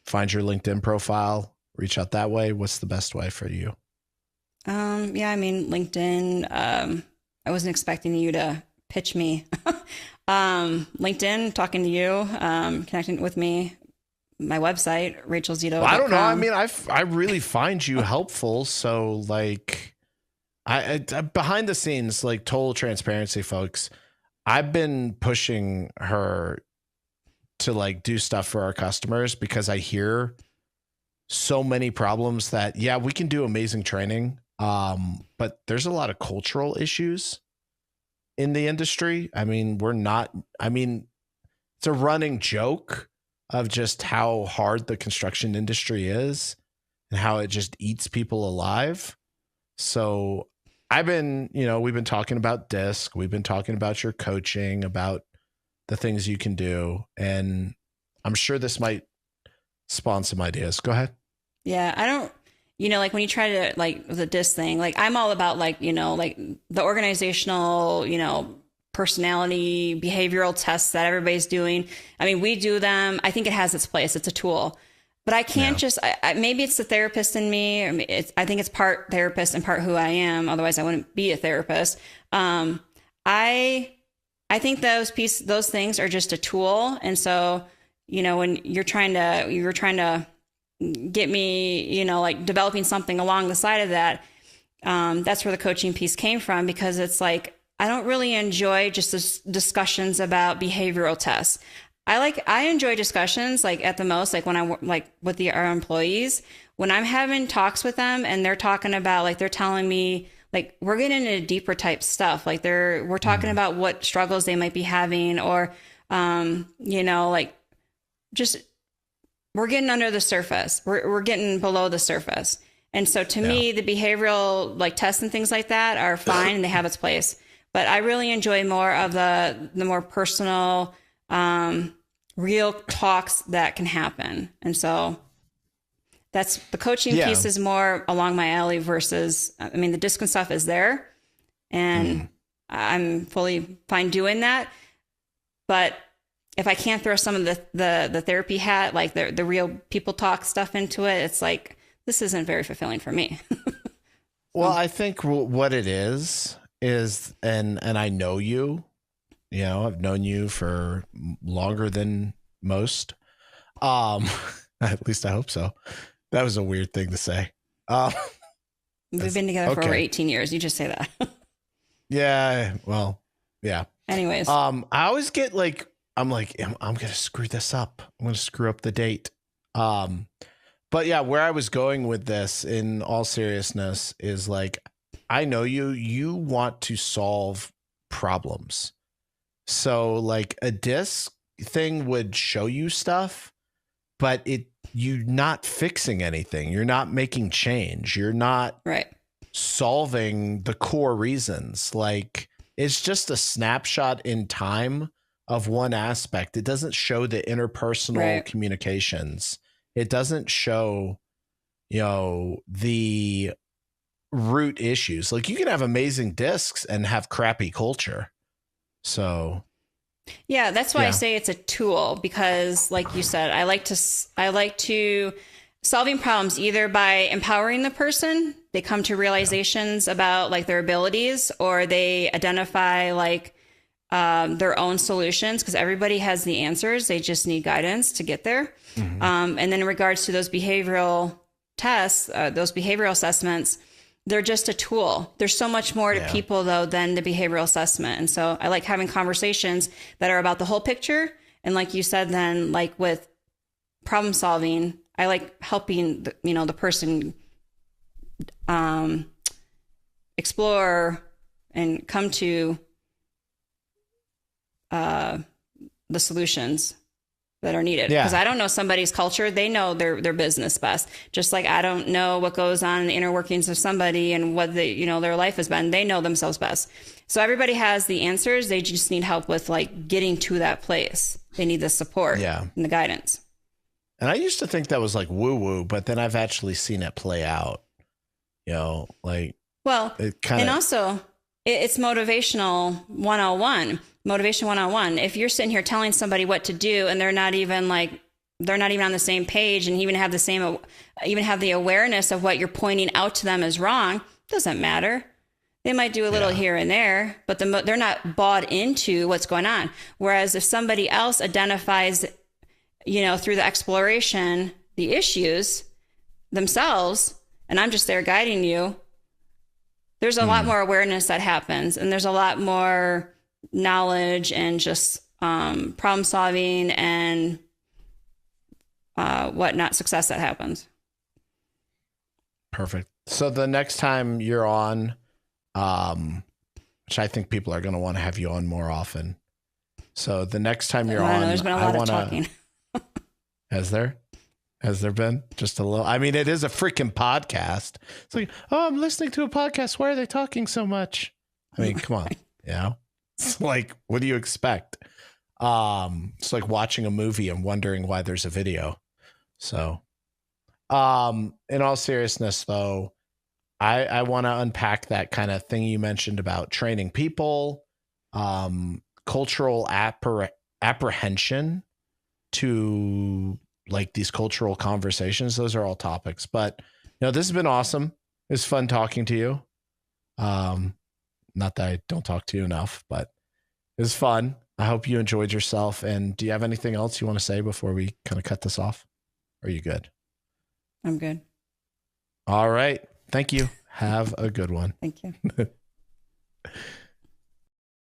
find your LinkedIn profile, reach out that way? What's the best way for you? Yeah, I mean, LinkedIn, I wasn't expecting you to pitch me. LinkedIn, talking to you, connecting with me, my website, Rachel Zito. Well, I don't know. I mean, I really find you helpful. So like I behind the scenes, like total transparency, folks, I've been pushing her to like do stuff for our customers because I hear so many problems that, yeah, we can do amazing training. But there's a lot of cultural issues in the industry. I mean, it's a running joke of just how hard the construction industry is and how it just eats people alive. So we've been talking about DISC. We've been talking about your coaching, about the things you can do. And I'm sure this might spawn some ideas. Go ahead. Yeah. I don't, like when you try to like the DISC thing, like I'm all about like, like the organizational, personality, behavioral tests that everybody's doing. I mean, we do them. I think it has its place. It's a tool. But I can't maybe it's the therapist in me. I think it's part therapist and part who I am. Otherwise, I wouldn't be a therapist. I think those things are just a tool. And so, when you're trying to get me, like developing something along the side of that, that's where the coaching piece came from, because it's like, I don't really enjoy just this discussions about behavioral tests. I enjoy discussions like at the most, like when I'm like with our employees, when I'm having talks with them and they're talking about like, they're telling me like, we're getting into deeper type stuff. Like we're talking about what struggles they might be having, or, like just, we're getting under the surface. We're getting below the surface. And so to me, the behavioral like tests and things like that are fine and they have its place. But I really enjoy more of the more personal, real talks that can happen. And so that's the coaching piece is more along my alley versus, I mean, the DISC and stuff is there and I'm fully fine doing that. But if I can't throw some of the therapy hat, like the real people talk stuff into it, it's like, this isn't very fulfilling for me. Well, I think what it is, and I know you, I've known you for longer than most. At least I hope so. That was a weird thing to say. We've been together for over 18 years. You just say that. Yeah. Well, yeah. Anyways. I always get like, I'm going to screw this up. I'm going to screw up the date. But yeah, where I was going with this in all seriousness is like, I know you want to solve problems. So like a DISC thing would show you stuff, but you're not fixing anything. You're not making change. You're not solving the core reasons. Like it's just a snapshot in time of one aspect. It doesn't show the interpersonal communications. It doesn't show, the root issues. Like you can have amazing DISCs and have crappy culture. So yeah, that's why I say it's a tool, because like you said, I like to solving problems either by empowering the person. They come to realizations about like their abilities, or they identify like their own solutions, because everybody has the answers. They just need guidance to get there. And then in regards to those behavioral tests, those behavioral assessments, they're just a tool. There's so much more to people though than the behavioral assessment. And so I like having conversations that are about the whole picture. And like you said, then like with problem solving, I like helping the person explore and come to the solutions that are needed. Because I don't know somebody's culture. They know their business best. Just like I don't know what goes on in the inner workings of somebody and what their life has been. They know themselves best. So everybody has the answers. They just need help with like getting to that place. They need the support and the guidance. And I used to think that was like woo woo, but then I've actually seen it play out, like, well, and also it's motivational 101. Motivation 101. If you're sitting here telling somebody what to do and they're not even on the same page and even have the awareness of what you're pointing out to them as wrong, doesn't matter. They might do a little here and there, but they're not bought into what's going on. Whereas if somebody else identifies, through the exploration, the issues themselves, and I'm just there guiding you, there's a lot more awareness that happens, and there's a lot more knowledge and just problem solving and whatnot, success that happens. Perfect. So the next time you're on, which I think people are going to want to have you on more often. So the next time you're on, there's been a lot of talking. Has there been just a little? I mean, it is a freaking podcast. It's like, oh, I'm listening to a podcast. Why are they talking so much? I mean, come on. It's like, what do you expect? It's like watching a movie and wondering why there's a video. So, in all seriousness, though, I want to unpack that kind of thing you mentioned about training people, cultural apprehension to like these cultural conversations. Those are all topics, but this has been awesome. It's fun talking to you. Not that I don't talk to you enough, but it was fun. I hope you enjoyed yourself. And do you have anything else you want to say before we kind of cut this off? Are you good? I'm good. All right. Thank you. Have a good one. Thank you.